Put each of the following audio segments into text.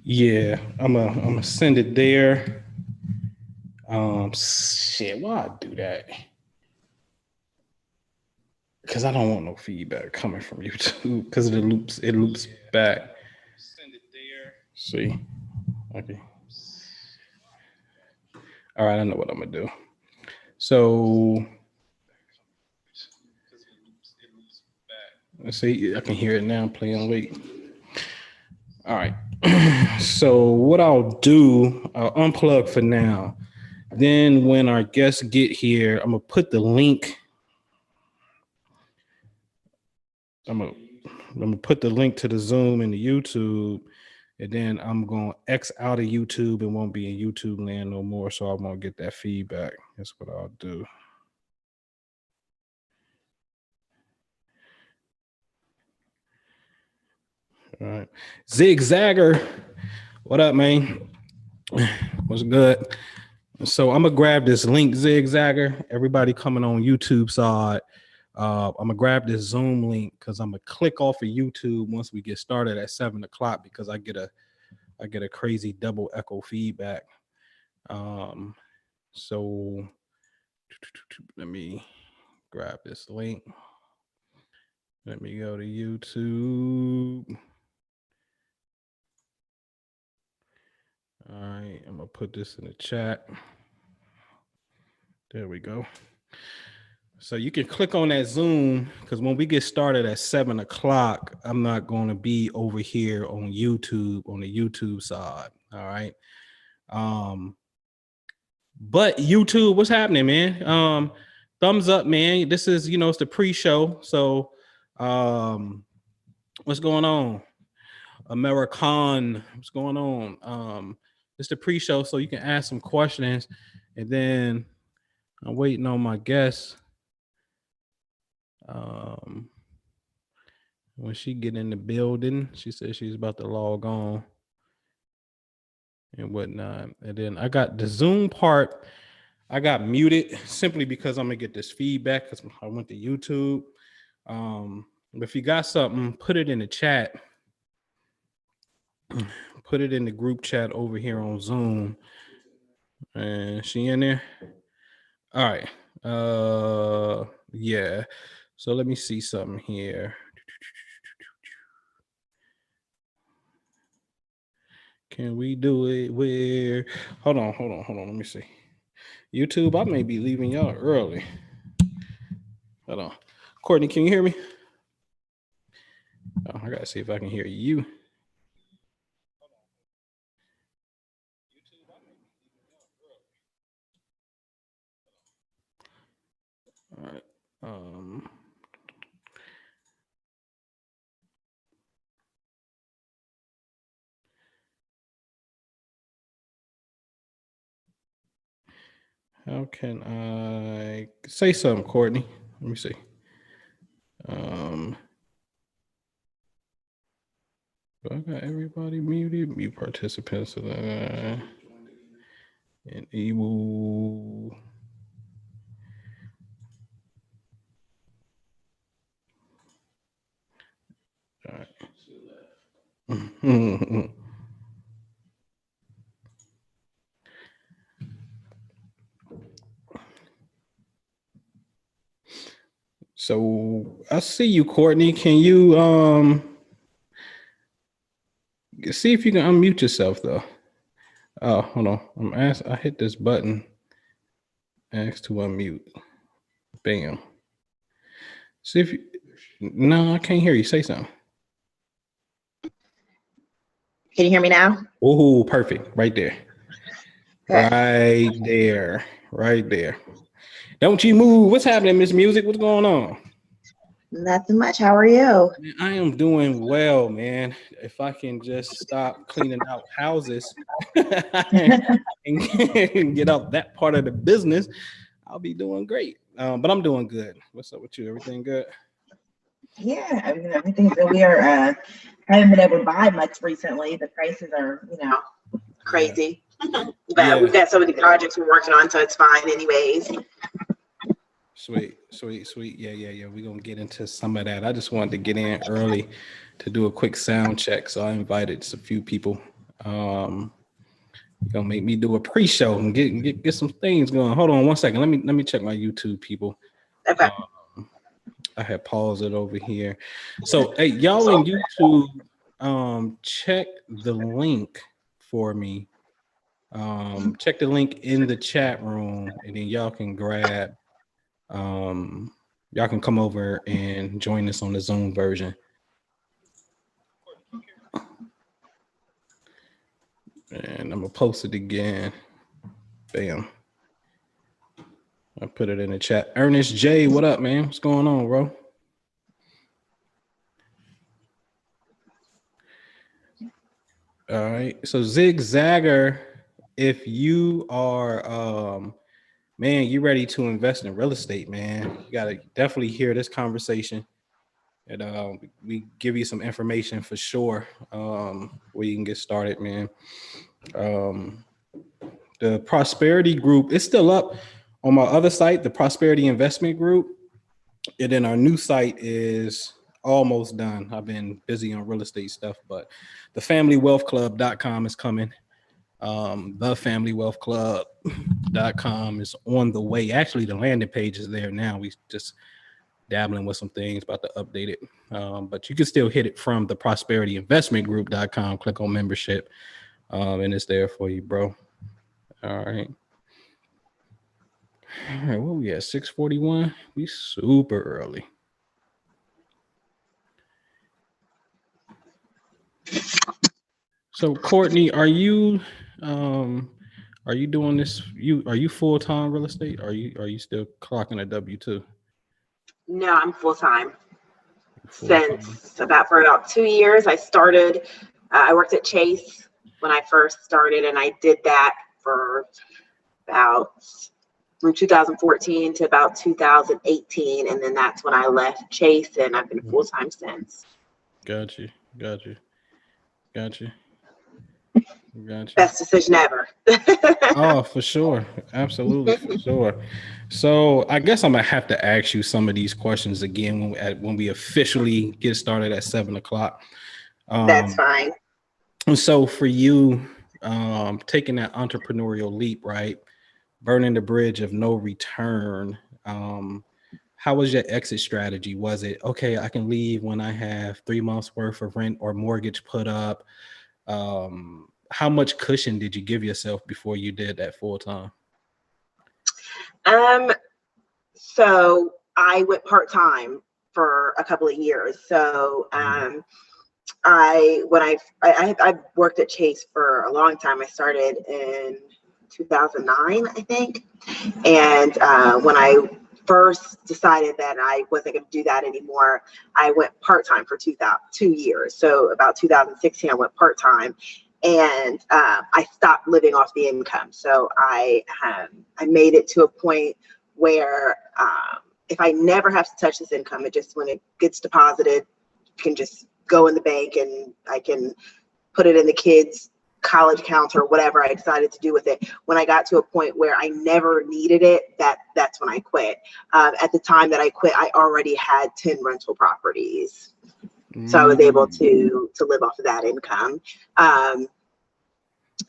Yeah, I'm gonna send it there. Shit, why I do that? Because I don't want no feedback coming from YouTube because it loops back. Send it there. See, okay. All right, I know what I'm gonna do. So let's see, I can hear it now playing late. All right. So what I'll do, I'll unplug for now. Then when our guests get here, I'm gonna put the link. I'm gonna put the link to the Zoom and the YouTube, and then I'm gonna X out of YouTube and won't be in YouTube land no more. So I won't get that feedback. That's what I'll do. All right, Zigzagger, what up, man? What's good? So I'm gonna grab this link, Zigzagger. Everybody coming on YouTube side. I'm gonna grab this Zoom link because I'm gonna click off of YouTube once we get started at 7 o'clock because I get a crazy double echo feedback. So let me grab this link. Let me go to YouTube. All right, I'm gonna put this in the chat. There we go. So you can click on that Zoom because when we get started at 7 o'clock, I'm not going to be over here on YouTube, on the YouTube side. All right. But YouTube, what's happening, man? Thumbs up, man. This is, it's the pre-show. So what's going on? American, what's going on? It's the pre-show, so you can ask some questions, and then I'm waiting on my guests. When she get in the building, she said she's about to log on and whatnot. And then I got the Zoom part. I got muted simply because I'm gonna get this feedback because I went to YouTube. But if you got something, put it in the chat. Put it in the group chat over here on Zoom. And she in there? All right. Yeah. So let me see something here. Can we do it where? Hold on. Let me see. YouTube, I may be leaving y'all early. Hold on. Courtney, can you hear me? Oh, I gotta see if I can hear you. All right. How can I say something, Courtney? Let me see. I got everybody muted. Mute participants. Enable. All right. So I see you, Courtney. Can you see if you can unmute yourself though? Oh, hold on. I hit this button. Ask to unmute. Bam. See if you. No, I can't hear you. Say something. Can you hear me now? Oh, perfect. Right there. Okay. Right there. Don't you move. What's happening, Miss Music? What's going on? Nothing much. How are you? I am doing well, man. If I can just stop cleaning out houses and get out that part of the business, I'll be doing great. But I'm doing good. What's up with you? Everything good? Yeah, I mean, everything's good. We are haven't been able to buy much recently. The prices are, crazy. But we've got so many projects we're working on, so it's fine anyways. Sweet. Yeah. We're gonna get into some of that. I just wanted to get in early to do a quick sound check. So I invited a few people. You're gonna make me do a pre-show and get some things going. Hold on one second. Let me check my YouTube people. Okay. I had paused it over here. So hey, y'all in YouTube, check the link for me. Check the link in the chat room, and then y'all can grab. Y'all can come over and join us on the Zoom version. And I'm gonna post it again. Bam. I put it in the chat. Ernest J, what up, man? What's going on, bro? All right. So Zigzagger, if you are man, you ready to invest in real estate, man, you gotta definitely hear this conversation. And we give you some information for sure where you can get started, man. The Prosperity Group is still up on my other site, the Prosperity Investment Group. And then our new site is almost done. I've been busy on real estate stuff, but the FamilyWealthClub.com is coming. The FamilyWealthClub.com is on the way. Actually, the landing page is there now. We just dabbling with some things, about to update it. But you can still hit it from the ProsperityInvestmentGroup.com. Click on membership, and it's there for you, bro. All right. All right, what we at? 6:41. We super early. So Courtney, are you doing this? Are you full-time real estate? Are you still clocking a W-2? No, I'm full-time. Since for about 2 years. I started, I worked at Chase when I first started, and I did that for from 2014 to about 2018, and then that's when I left Chase, and I've been full-time since. Got you. Best decision ever. Oh, for sure. Absolutely, for sure. So I guess I'm gonna have to ask you some of these questions again when we officially get started at 7:00. That's fine. So for you, taking that entrepreneurial leap, right? Burning the bridge of no return. How was your exit strategy? Was it, okay, I can leave when I have 3 months worth of rent or mortgage put up? How much cushion did you give yourself before you did that full time? So I went part-time for a couple of years. So I've worked at Chase for a long time. I started in 2009, I think. And when I first decided that I wasn't going to do that anymore, I went part-time for 2 years. So about 2016, I went part-time, and I stopped living off the income. So I made it to a point where if I never have to touch this income, it just, when it gets deposited, can just go in the bank, and I can put it in the kids' college account or whatever I decided to do with it. When I got to a point where I never needed it, that's when I quit. At the time that I quit, I already had 10 rental properties. So I was able to live off of that income. I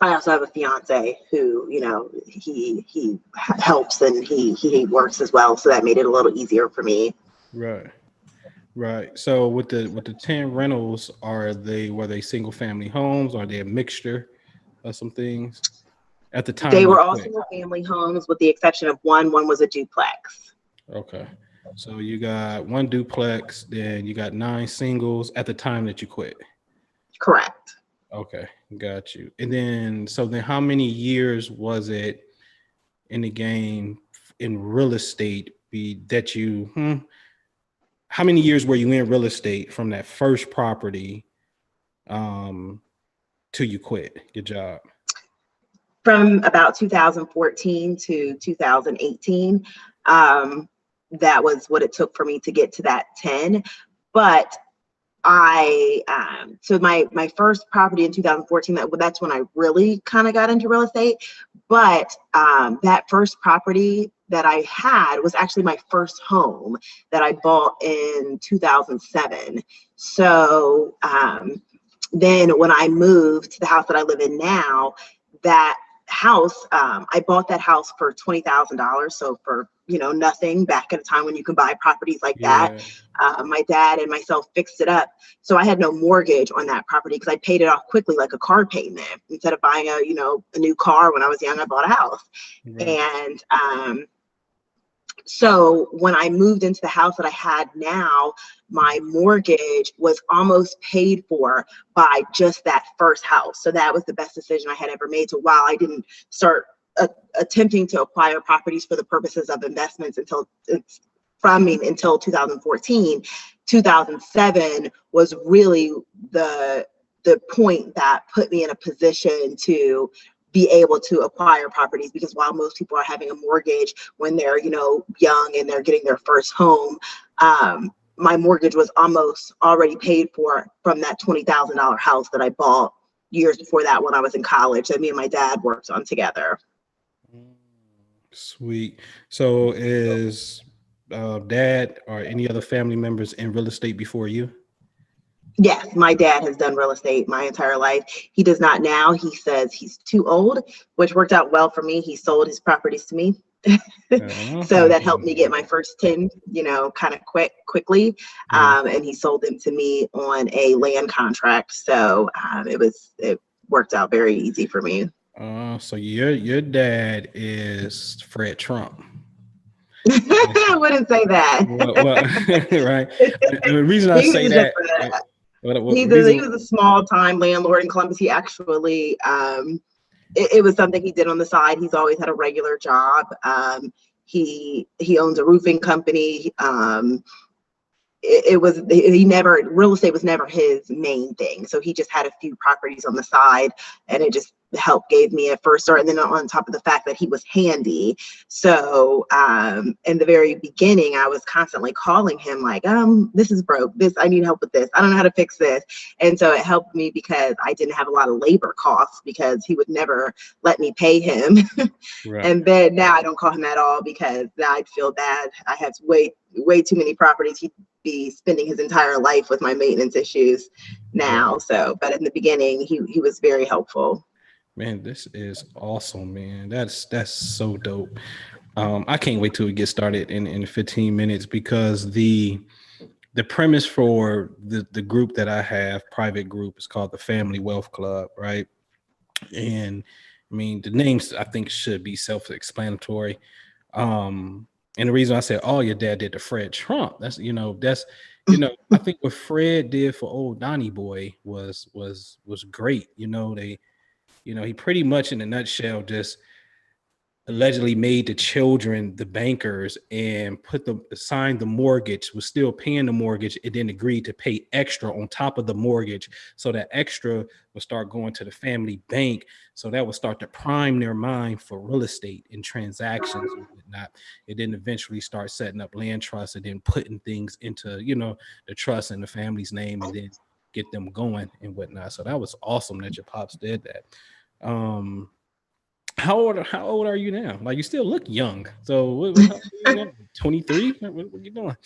also have a fiance who, he helps, and he works as well. So that made it a little easier for me. Right. So with the 10 rentals, were they single family homes? Are they a mixture of some things? At the time, they were all single family homes, with the exception of one. One was a duplex. Okay. So you got one duplex, then you got 9 singles at the time that you quit. Correct. Okay, got you. And then how many years was it in the game in real estate how many years were you in real estate from that first property till you quit your job? From about 2014 to 2018. That was what it took for me to get to that 10. But so my first property in 2014, that's when I really kind of got into real estate. But that first property that I had was actually my first home that I bought in 2007. So then when I moved to the house that I live in now, that house, I bought that house for $20,000. So for, nothing back at a time when you can buy properties like that. Yeah. My dad and myself fixed it up. So I had no mortgage on that property because I paid it off quickly, like a car payment. Instead of buying a new car when I was young, I bought a house. Right. And so when I moved into the house that I had now, my mortgage was almost paid for by just that first house. So that was the best decision I had ever made. So while I didn't start attempting to acquire properties for the purposes of investments until 2014, 2007 was really the point that put me in a position to be able to acquire properties, because while most people are having a mortgage when they're, young and they're getting their first home, my mortgage was almost already paid for from that $20,000 house that I bought years before that when I was in college that me and my dad worked on together. Sweet. So is dad or any other family members in real estate before you? Yes, my dad has done real estate my entire life. He does not now. He says he's too old, which worked out well for me. He sold his properties to me. So that helped me get my first 10, kind of quickly. And he sold them to me on a land contract. So it worked out very easy for me. So your dad is Fred Trump. I wouldn't say that. Well, right. The reason I say that, he was a small time landlord in Columbus. He actually, it was something he did on the side. He's always had a regular job. He owns a roofing company. Real estate was never his main thing. So he just had a few properties on the side, and it just helped gave me a first start. And then on top of the fact that he was handy. So in the very beginning, I was constantly calling him like, this is broke. I need help with this. I don't know how to fix this. And so it helped me because I didn't have a lot of labor costs because he would never let me pay him. Right. And then now I don't call him at all because I'd feel bad. I have way too many properties. He'd be spending his entire life with my maintenance issues now. Right. So, but in the beginning, he was very helpful. Man, this is awesome, man. That's so dope. I can't wait till we get started in 15 minutes because the premise for the group that I have, private group, is called the Family Wealth Club, right? And I mean, the names I think should be self-explanatory. And the reason I said, "Oh, your dad did the Fred Trump," I think what Fred did for old Donnie Boy was great. He pretty much, in a nutshell, just allegedly made the children the bankers and signed the mortgage, was still paying the mortgage, and then agreed to pay extra on top of the mortgage. So that extra would start going to the family bank. So that would start to prime their mind for real estate and transactions and whatnot. It then eventually start setting up land trusts and then putting things into, the trust in the family's name and then get them going and whatnot. So that was awesome that your pops did that. How old are you now? Like, you still look young. So 23? What are you doing?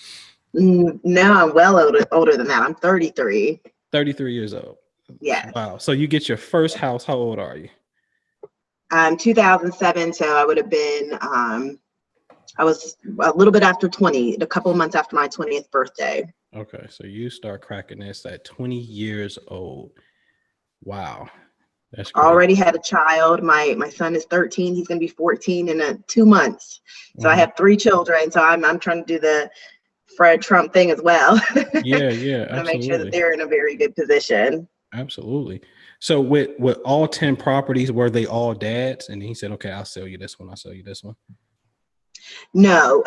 No, I'm well older than that. I'm 33. 33 years old. Yeah. Wow. So you get your first house. How old are you? 2007. So I would have been, I was a little bit after 20, a couple of months after my 20th birthday. Okay. So you start cracking this at 20 years old. Wow. That's great. Already had a child. My son is 13. He's going to be 14 in 2 months. So I have 3 children. So I'm trying to do the Fred Trump thing as well. Yeah, to make sure that they're in a very good position. Absolutely. So with all 10 properties, were they all dads? And he said, "Okay, I'll sell you this one. I'll sell you this one." No.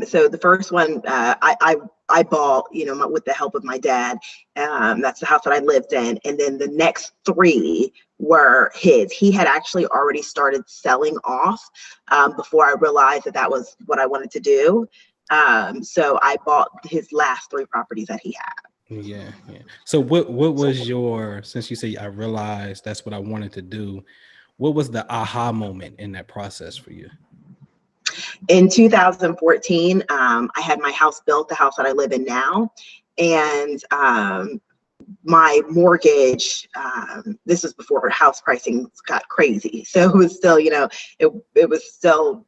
So the first one I bought, with the help of my dad. That's the house that I lived in. And then the next 3 were his. He had actually already started selling off before I realized that was what I wanted to do. So I bought his last 3 properties that he had. Yeah. So what was since you say I realized that's what I wanted to do, what was the aha moment in that process for you? In 2014, I had my house built, the house that I live in now. And my mortgage, this was before house pricing got crazy. So it was still, it was still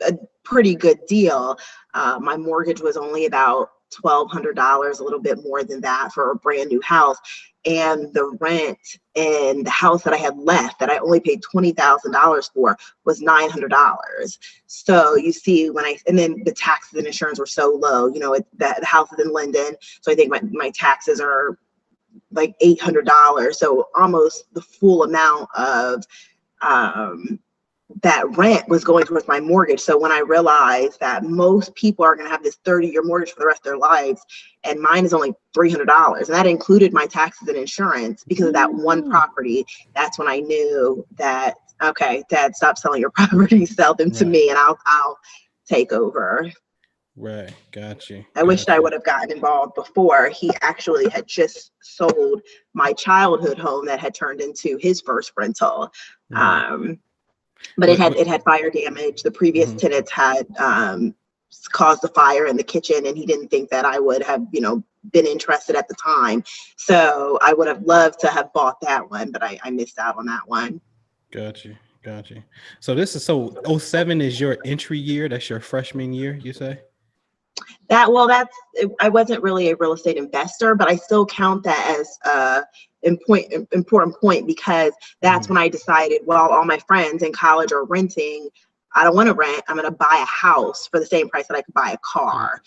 a pretty good deal. My mortgage was only about $1,200, a little bit more than that for a brand new house. And the rent in the house that I had left that I only paid $20,000 for was $900. So you see and then the taxes and insurance were so low, the house is in Linden. So I think my taxes are like $800. So almost the full amount of, that rent was going towards my mortgage. So when I realized that most people are going to have this 30-year mortgage for the rest of their lives, and mine is only $300, and that included my taxes and insurance because of that one property, that's when I knew that, okay, Dad, stop selling your property, sell them to me, and I'll take over. Right, got you. I wished I would have gotten involved before. He actually had just sold my childhood home that had turned into his first rental. But it had fire damage. The previous tenants had caused the fire in the kitchen, and he didn't think that I would have, been interested at the time. So I would have loved to have bought that one, but I missed out on that one. Got you. So 07 is your entry year. That's your freshman year, you say? I wasn't really a real estate investor, but I still count that as important point, because that's when I decided, well, all my friends in college are renting. I don't want to rent. I'm going to buy a house for the same price that I could buy a car.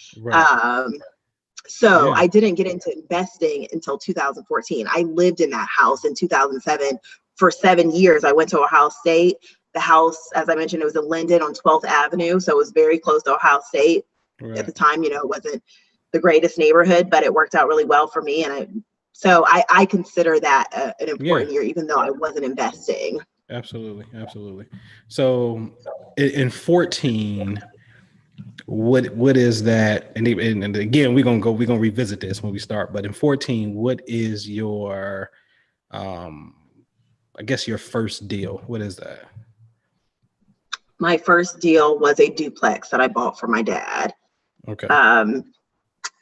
So I didn't get into investing until 2014. I lived in that house in 2007 for 7 years. I went to Ohio State. The house, as I mentioned, it was in Linden on 12th Avenue. So it was very close to Ohio State. At the time, it wasn't the greatest neighborhood, but it worked out really well for me. And so I consider that an important year, even though I wasn't investing. Absolutely. So in 14, what is that? And again, we're gonna revisit this when we start. But in 14, what is your, I guess your first deal? What is that? My first deal was a duplex that I bought for my dad. Okay.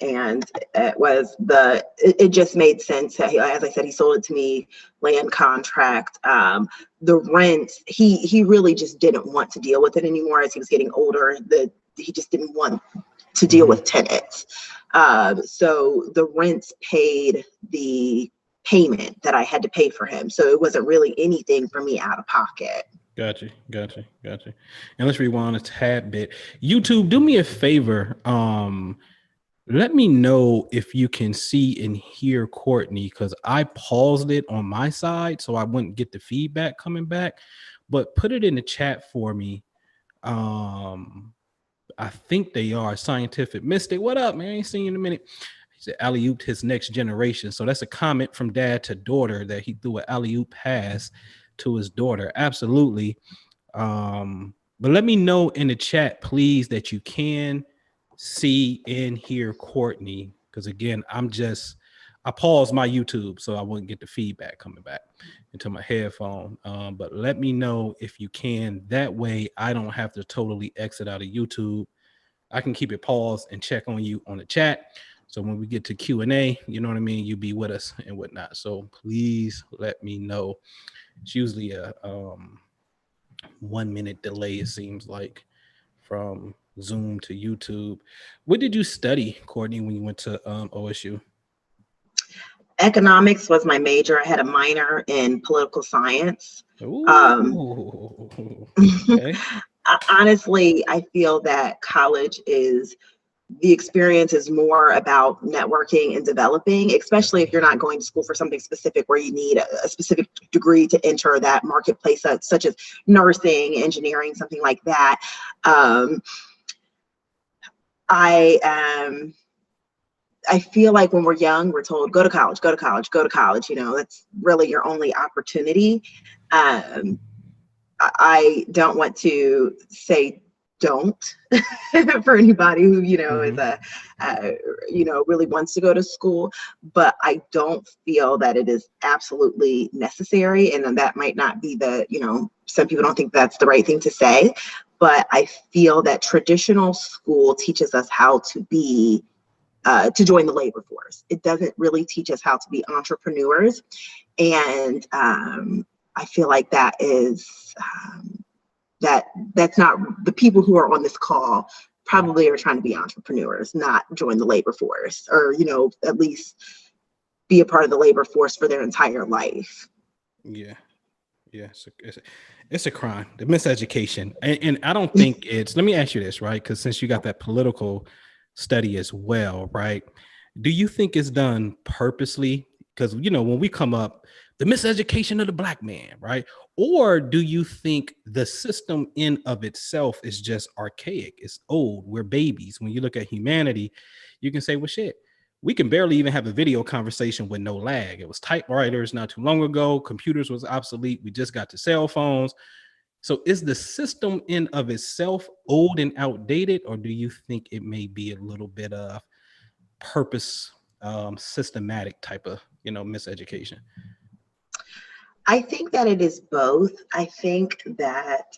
And it just made sense. As I said, he sold it to me, land contract. The rent, he really just didn't want to deal with it anymore as he was getting older. He just didn't want to deal with tenants. So the rents paid the payment that I had to pay for him. So it wasn't really anything for me out of pocket. Gotcha. And let's rewind a tad bit. YouTube, do me a favor. Let me know if you can see and hear Courtney, because I paused it on my side so I wouldn't get the feedback coming back. But put it in the chat for me. I think they are. Scientific Mystic. What up, man? I ain't seen you in a minute. He said alley-ooped his next generation. So that's a comment from dad to daughter that he threw an alley-oop pass to his daughter. Absolutely. But let me know in the chat, please, that you can see and hear Courtney, because again, I paused my YouTube so I wouldn't get the feedback coming back into my headphone. But let me know if you can. That way I don't have to totally exit out of YouTube. I can keep it paused and check on you on the chat. So when we get to Q&A, you know what I mean, you be with us and whatnot. So please let me know. It's usually a 1 minute delay, it seems like, from Zoom to YouTube. What did you study, Courtney, when you went to OSU? Economics was my major. I had a minor in political science. Okay. Honestly, I feel that college the experience is more about networking and developing, especially if you're not going to school for something specific where you need a specific degree to enter that marketplace, such as nursing, engineering, something like that. I feel like when we're young, we're told, go to college. That's really your only opportunity. I don't want to say don't for anybody who, is really wants to go to school, but I don't feel that it is absolutely necessary. And that might not be some people don't think that's the right thing to say, but I feel that traditional school teaches us how to be to join the labor force. It doesn't really teach us how to be entrepreneurs. And I feel like that is, that's not, the people who are on this call probably are trying to be entrepreneurs, not join the labor force, or, you know, at least be a part of the labor force for their entire life. Yeah. Yeah, it's a crime, the miseducation. And I don't think it's, let me ask you this, right? Because since you got that political study as well, right? Do you think it's done purposely? Because, you know, when we come up, the miseducation of the black man, right? Or do you think the system in of itself is just archaic? It's old. We're babies. When you look at humanity, you can say, well, shit, we can barely even have a video conversation with no lag. It was typewriters not too long ago. Computers was obsolete. We just got to cell phones. So is the system in of itself old and outdated, or do you think it may be a little bit of purpose, systematic type of, you know, miseducation? I think that it is both. I think that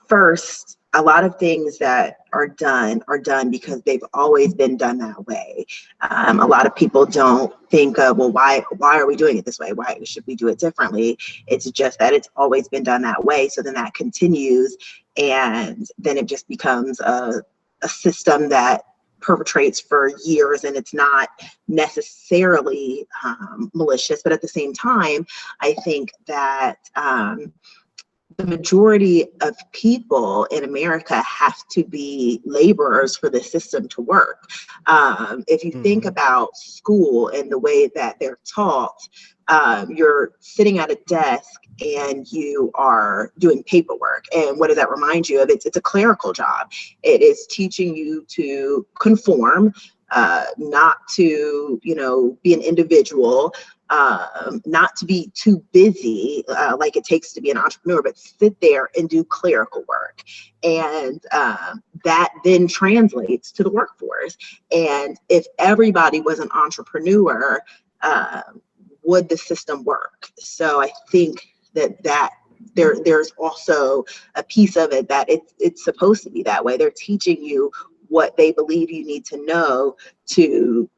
first, a lot of things that are done because they've always been done that way. A lot of people don't think of, well, why are we doing it this way? Why should we do it differently? It's just that it's always been done that way. So then that continues, and then it just becomes a system that perpetrates for years, and it's not necessarily malicious. But at the same time, I think that the majority of people in America have to be laborers for the system to work. If you think about school and the way that they're taught, you're sitting at a desk and you are doing paperwork. And what does that remind you of? It's a clerical job. It is teaching you to conform, not to, you know, be an individual, not to be too busy like it takes to be an entrepreneur, but sit there and do clerical work. And that then translates to the workforce. And if everybody was an entrepreneur, would the system work? So I think that there's also a piece of it that it's supposed to be that way. They're teaching you what they believe you need to know to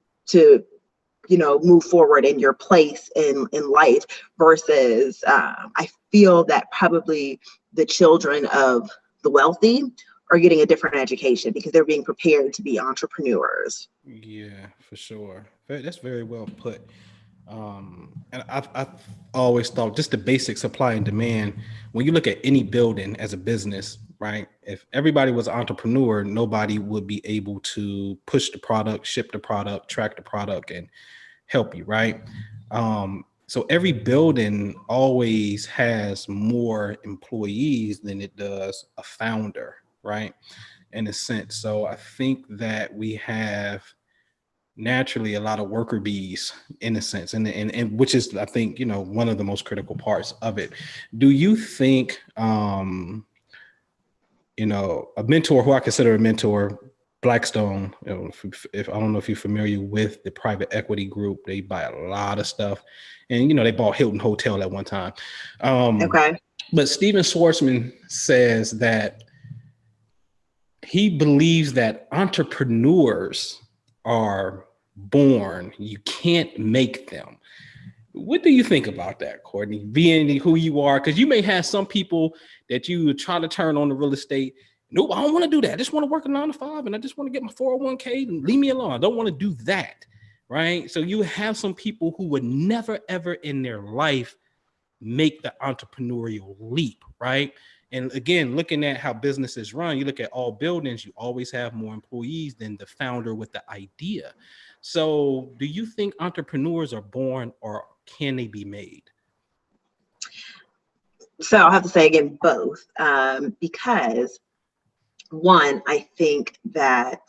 you know, move forward in your place in life, versus I feel that probably the children of the wealthy are getting a different education because they're being prepared to be entrepreneurs. Yeah, for sure. That's very well put. And I've always thought just the basic supply and demand, when you look at any building as a business, right? If everybody was an entrepreneur, nobody would be able to push the product, ship the product, track the product, and help you, right? So every building always has more employees than it does a founder, right? In a sense. So I think that we have naturally a lot of worker bees in a sense, and which is, I think, you know, one of the most critical parts of it. Do you think you know, a mentor who I consider a mentor, Blackstone, you know, if I don't know if you're familiar with the private equity group, they buy a lot of stuff, and you know, they bought Hilton Hotel at one time. Okay. But Steven Schwarzman says that he believes that entrepreneurs are born, you can't make them. What do you think about that, Courtney, being who you are? Because you may have some people that you try to turn on the real estate. Nope, I don't want to do that. I just want to work a 9 to 5 and I just want to get my 401k and leave me alone. I don't want to do that, right? So you have some people who would never, ever in their life make the entrepreneurial leap, right? And again, looking at how businesses run, you look at all buildings, you always have more employees than the founder with the idea. So do you think entrepreneurs are born, or can they be made? So I'll have to say again, both, because one, I think that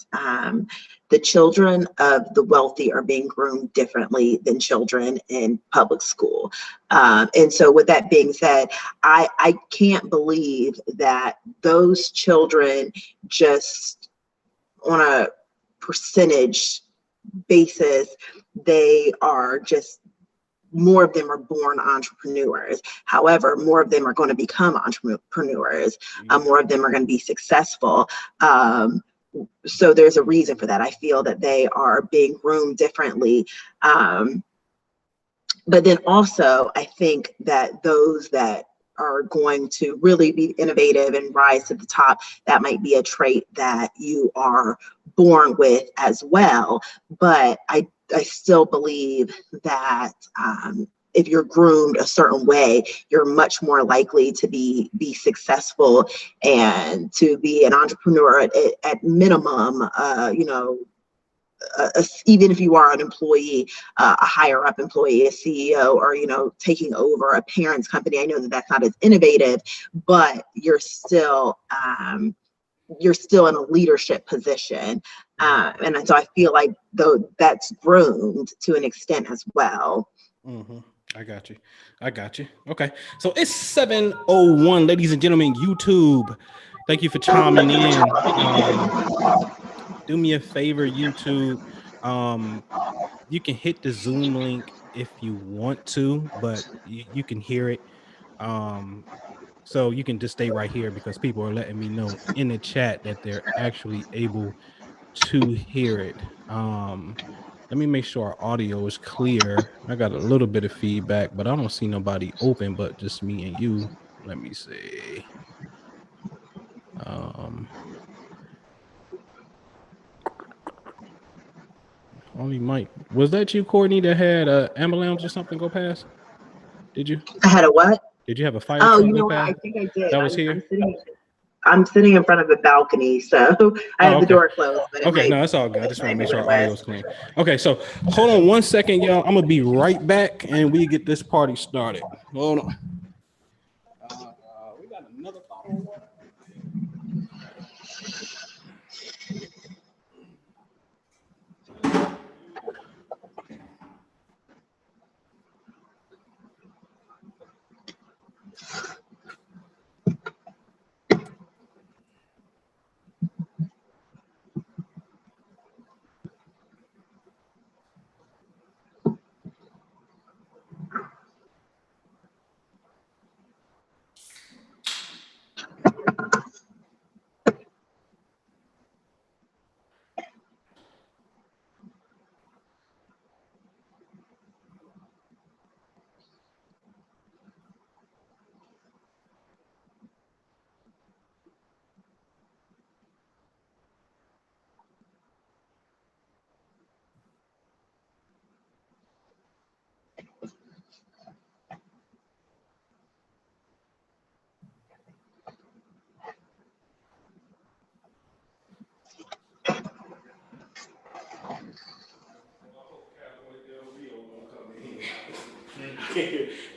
the children of the wealthy are being groomed differently than children in public school. And so with that being said, I can't believe that those children, just on a percentage basis, they are just more of them are born entrepreneurs. However, more of them are going to become entrepreneurs. More of them are going to be successful. So there's a reason for that. I feel that they are being groomed differently. But then also, I think that those that are going to really be innovative and rise to the top, that might be a trait that you are born with as well. But I still believe that if you're groomed a certain way, you're much more likely to be successful and to be an entrepreneur at minimum, even if you are an employee, a higher up employee, a CEO, or, taking over a parent's company. I know that that's not as innovative, but you're still in a leadership position. And so I feel like though that's groomed to an extent as well. Mm-hmm. I got you. Okay. So it's 7:01, ladies and gentlemen, YouTube. Thank you for chiming in. Do me a favor, YouTube. You can hit the Zoom link if you want to, but you can hear it. So you can just stay right here because people are letting me know in the chat that they're actually able to hear it. Let me make sure our audio is clear. I got a little bit of feedback, but I don't see nobody open but just me and you. Let me see. Only Mike. Was that you, Courtney, that had a ambulance or something go past? Did you? I had a what? Did you have a fire truck go past? I think I did. That was here? I'm sitting in front of a balcony, so I have the door closed. But okay, no, that's all good. I just want to make sure our audio is clean. Okay, so hold on 1 second, y'all. I'm gonna be right back, and we get this party started. Hold on. We got another bottle of water.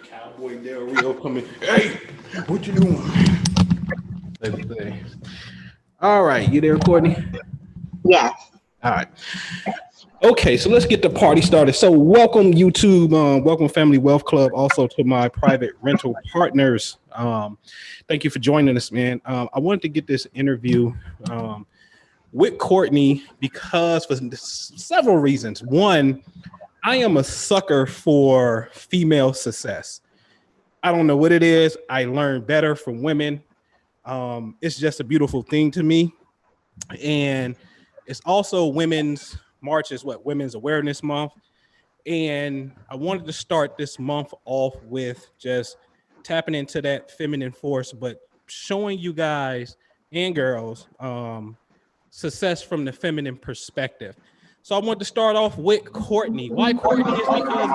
Cowboy Del Rio coming. Hey, what you doing? Let's see. All right, you there, Courtney? Yes. All right. Okay, so let's get the party started. So welcome YouTube, welcome Family Wealth Club, also to my private rental partners. Thank you for joining us, man. I wanted to get this interview with Courtney because for several reasons. One, I am a sucker for female success. I don't know what it is. I learn better from women. It's just a beautiful thing to me. And it's also Women's March is Women's Awareness Month. And I wanted to start this month off with just tapping into that feminine force, but showing you guys and girls success from the feminine perspective. So I want to start off with Courtney. Why Courtney is because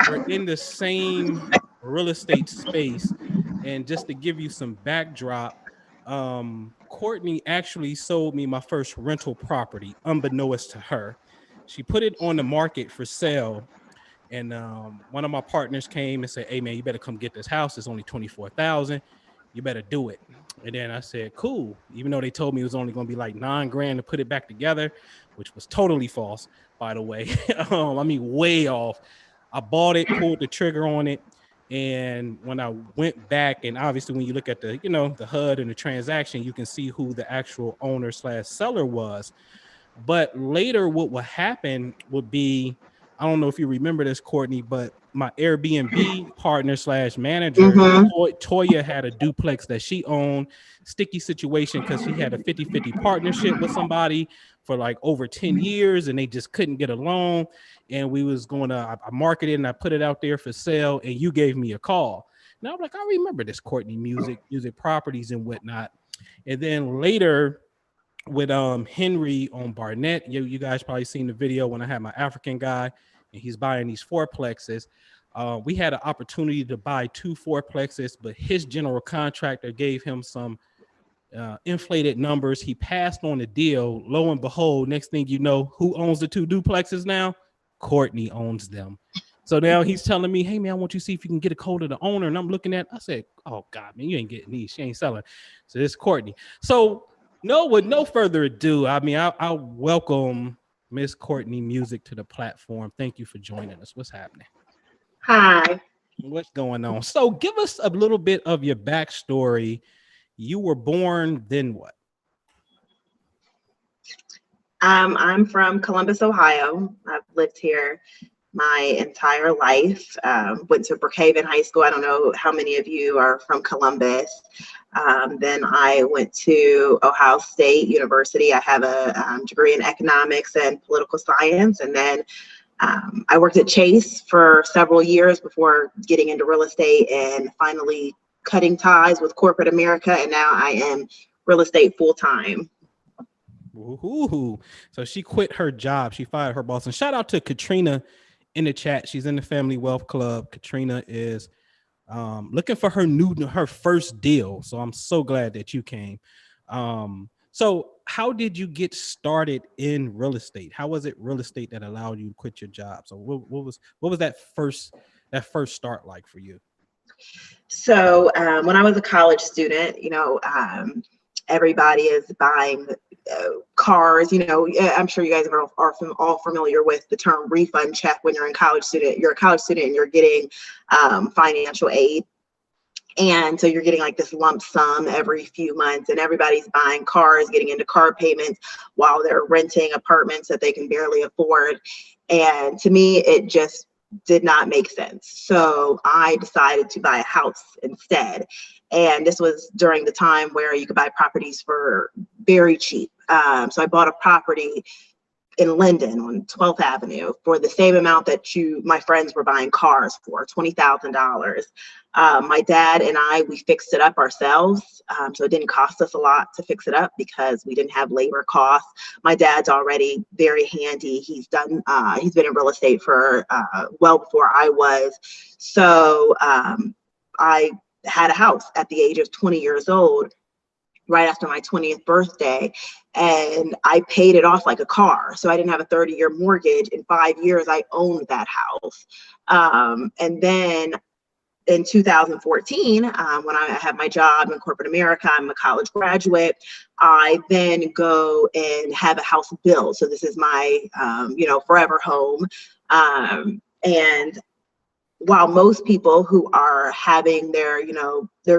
we're in the same real estate space. And just to give you some backdrop, Courtney actually sold me my first rental property, unbeknownst to her. She put it on the market for sale. And one of my partners came and said, "Hey man, you better come get this house. It's only $24,000. You better do it." And then I said, "Cool." Even though they told me it was only going to be like $9,000 to put it back together, which was totally false, by the way. I mean, way off. I bought it, pulled the trigger on it. And when I went back, and obviously when you look at the, the HUD and the transaction, you can see who the actual owner / seller was. But later what would happen would be I don't know if you remember this, Courtney, but my Airbnb partner slash manager, Mm-hmm. Toya, had a duplex that she owned. Sticky situation because she had a 50-50 partnership with somebody for like over 10 years and they just couldn't get along. And we was going to, I marketed and I put it out there for sale and you gave me a call. Now I'm like, I remember this Courtney music properties and whatnot. And then later, with Henry on Barnett. You guys probably seen the video when I had my African guy and he's buying these fourplexes. We had an opportunity to buy 2 fourplexes, but his general contractor gave him some inflated numbers. He passed on the deal. Lo and behold, next thing you know, who owns the 2 duplexes now? Courtney owns them. So now he's telling me, hey man, I want you to see if you can get a hold of the owner. And I'm looking at, I said, oh God, man, you ain't getting these. She ain't selling. So this is Courtney. So with no further ado, I mean, I'll welcome Miss Courtney Music to the platform. Thank you for joining us. What's happening? Hi. What's going on? So give us a little bit of your backstory. You were born, then what? I'm from Columbus, Ohio. I've lived here my entire life. Went to Brookhaven High School. I don't know how many of you are from Columbus. Then I went to Ohio State University. I have a degree in economics and political science. And then I worked at Chase for several years before getting into real estate and finally cutting ties with corporate America. And now I am real estate full-time. Ooh. So she quit her job. She fired her boss. And shout out to Katrina in the chat. She's in the Family Wealth Club. Katrina is looking for her first deal. So I'm so glad that you came. So how did you get started in real estate? How was it real estate that allowed you to quit your job? So what was that first start like for you? So when I was a college student, everybody is buying cars. I'm sure you guys are all familiar with the term refund check when you're a college student. You're a college student and you're getting financial aid. And so you're getting like this lump sum every few months, and everybody's buying cars, getting into car payments while they're renting apartments that they can barely afford. And to me, it just did not make sense. So I decided to buy a house instead. And this was during the time where you could buy properties for very cheap. So I bought a property in Linden on 12th Avenue for the same amount that my friends were buying cars for, $20,000. My dad and we fixed it up ourselves. So it didn't cost us a lot to fix it up because we didn't have labor costs. My dad's already very handy. He's been in real estate for well before I was. So I had a house at the age of 20 years old, right after my 20th birthday, and I paid it off like a car. So I didn't have a 30-year mortgage. In 5 years, I owned that house. And then in 2014, when I had my job in corporate America, I'm a college graduate, I then go and have a house built. So this is my, forever home. And while most people who are having their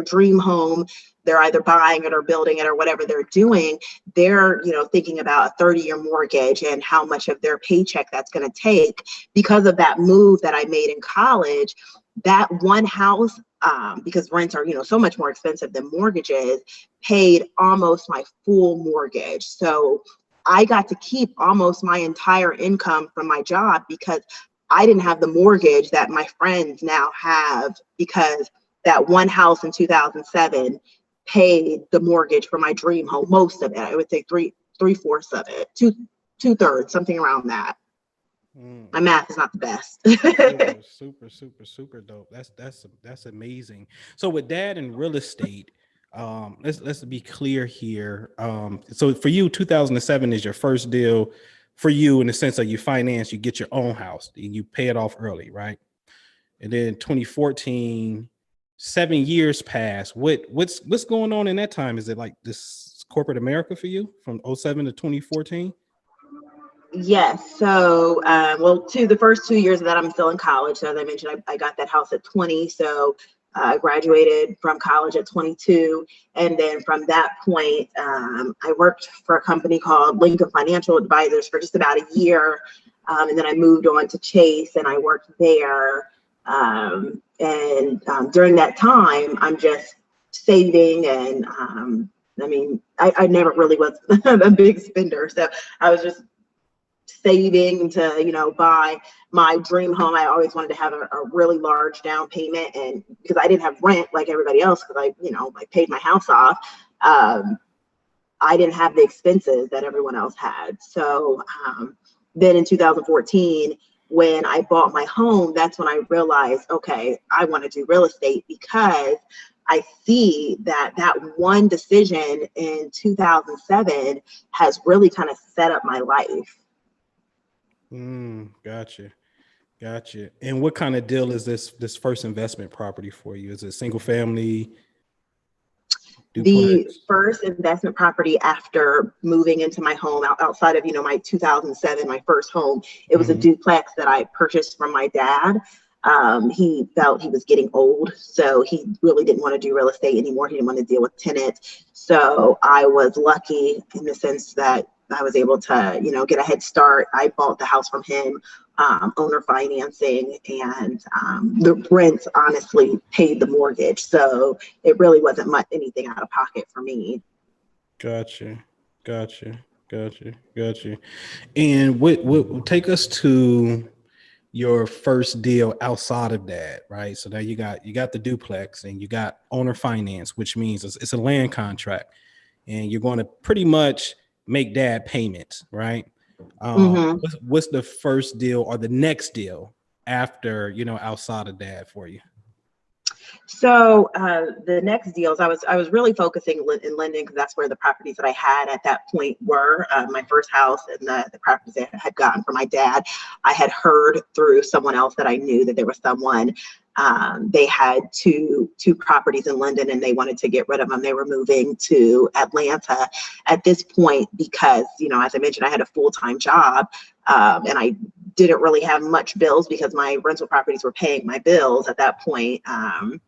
dream home, they're either buying it or building it or whatever they're doing, they're, thinking about a 30-year mortgage and how much of their paycheck that's going to take. Because of that move that I made in college, that one house, because rents are, so much more expensive than mortgages, paid almost my full mortgage. So I got to keep almost my entire income from my job because I didn't have the mortgage that my friends now have, because that one house in 2007 paid the mortgage for my dream home, most of it. I would say three-fourths of it, two-thirds, something around that. My math is not the best. super dope. That's amazing. So with dad in real estate, let's be clear here. So for you, 2007 is your first deal for you in the sense of you finance, you get your own house and you pay it off early, right? And then 2014, 7 years pass. What's going on in that time? Is it like this corporate America for you from 07 to 2014? Yes. So, the first 2 years of that, I'm still in college. So as I mentioned, I got that house at 20. So I graduated from college at 22. And then from that point, I worked for a company called Lincoln Financial Advisors for just about a year. And then I moved on to Chase and I worked there. During that time, I'm just saving and I never really was a big spender. So I was just saving to, buy my dream home. I always wanted to have a really large down payment, and because I didn't have rent like everybody else, because I paid my house off, I didn't have the expenses that everyone else had. So then in 2014, when I bought my home, that's when I realized, okay, I want to do real estate, because I see that one decision in 2007 has really kind of set up my life. Gotcha. And what kind of deal is this first investment property for you? Is it single family? The Duplex? first investment property after moving into my home outside of, my 2007, my first home, it was a duplex that I purchased from my dad. He felt he was getting old, so he really didn't want to do real estate anymore. He didn't want to deal with tenants. So I was lucky in the sense that I was able to, get a head start. I bought the house from him, owner financing, and the rent honestly paid the mortgage. So it really wasn't much anything out of pocket for me. Gotcha. And what take us to your first deal outside of that, right? So now you got the duplex and you got owner finance, which means it's a land contract, and you're going to pretty much make dad payments, right? What's the first deal or the next deal after, outside of dad for you? So the next deals, I was really focusing in lending, because that's where the properties that I had at that point were. My first house and the properties I had gotten from my dad, I had heard through someone else that I knew that there was someone. They had two properties in London and they wanted to get rid of them. They were moving to Atlanta at this point because, as I mentioned, I had a full-time job, and I didn't really have much bills because my rental properties were paying my bills at that point. I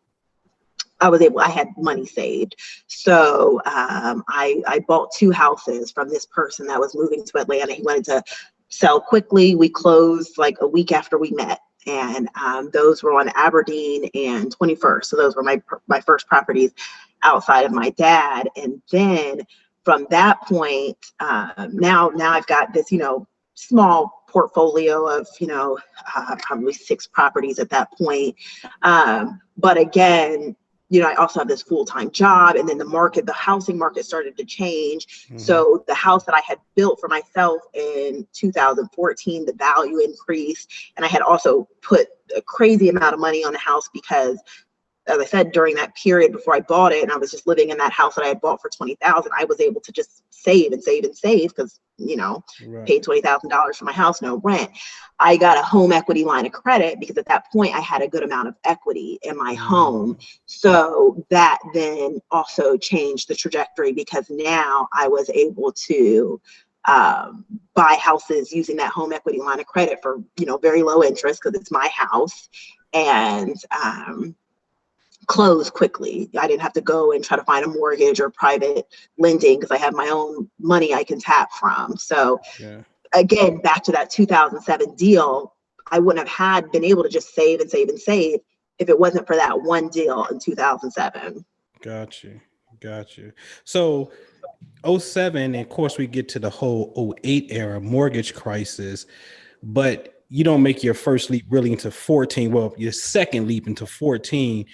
had money saved. So I bought two houses from this person that was moving to Atlanta. He wanted to sell quickly. We closed like a week after we met. And those were on Aberdeen and 21st. So those were my first properties outside of my dad. And then from that point, now I've got this, small portfolio of, probably 6 properties at that point. But again, I also have this full-time job, and then the housing market started to change. So the house that I had built for myself in 2014, the value increased. And I had also put a crazy amount of money on the house because, as I said, during that period before I bought it, and I was just living in that house that I had bought for $20,000, I was able to just save because, Right. paid $20,000 for my house, no rent. I got a home equity line of credit because at that point I had a good amount of equity in my home. So that then also changed the trajectory, because now I was able to buy houses using that home equity line of credit for, very low interest because it's my house, and close quickly. I didn't have to go and try to find a mortgage or private lending because I have my own money I can tap from. So again, back to that 2007 deal, I wouldn't have been able to just save and save and save if it wasn't for that one deal in 2007. Gotcha. So 07, and of course we get to the whole 08 era mortgage crisis, but you don't make your first leap really into 14. Well, your second leap into 14.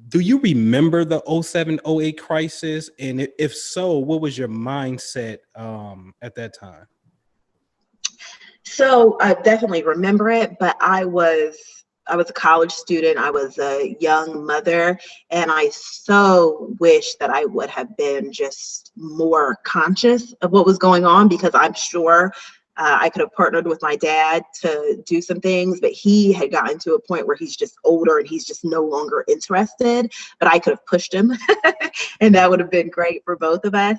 Do you remember the 07-08 crisis? And if so, what was your mindset at that time? So I definitely remember it, but I was a college student. I was a young mother, and I so wish that I would have been just more conscious of what was going on, because I'm sure I could have partnered with my dad to do some things, but he had gotten to a point where he's just older and he's just no longer interested. But I could have pushed him and that would have been great for both of us.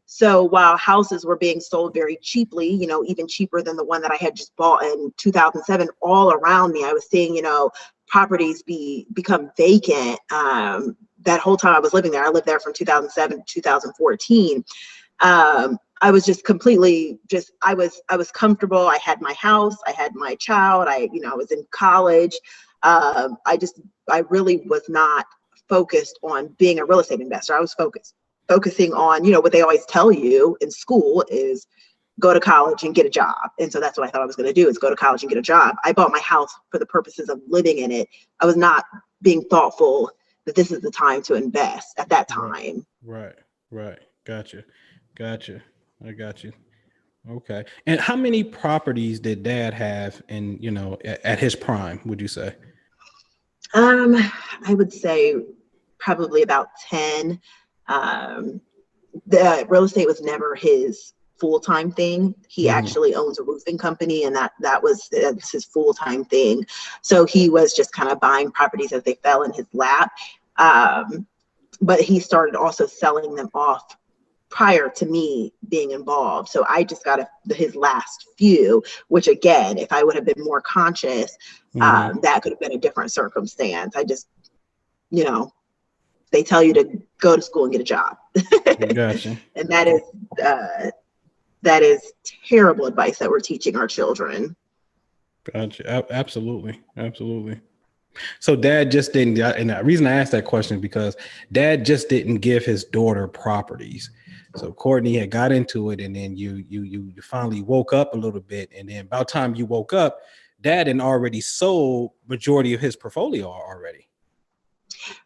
So while houses were being sold very cheaply, even cheaper than the one that I had just bought in 2007, all around me, I was seeing, properties become vacant. That whole time I was living there, I lived there from 2007 to 2014. I was just completely I was comfortable. I had my house, I had my child, I was in college. I really was not focused on being a real estate investor. I was focusing on, what they always tell you in school is go to college and get a job. And so that's what I thought I was going to do, is go to college and get a job. I bought my house for the purposes of living in it. I was not being thoughtful that this is the time to invest at that time. Right. Gotcha. I got you. Okay. And how many properties did Dad have at his prime, would you say? I would say probably about 10. The real estate was never his full-time thing. He actually owns a roofing company, and that's his full-time thing. So he was just kind of buying properties as they fell in his lap. But he started also selling them off prior to me being involved. So I just got his last few, which again, if I would have been more conscious, that could have been a different circumstance. I just, they tell you to go to school and get a job. Gotcha. And that is terrible advice that we're teaching our children. Gotcha. Absolutely. So Dad just didn't, and the reason I asked that question is because Dad just didn't give his daughter properties. So Courtney had got into it, and then you finally woke up a little bit, and then about the time you woke up, Dad had already sold majority of his portfolio already.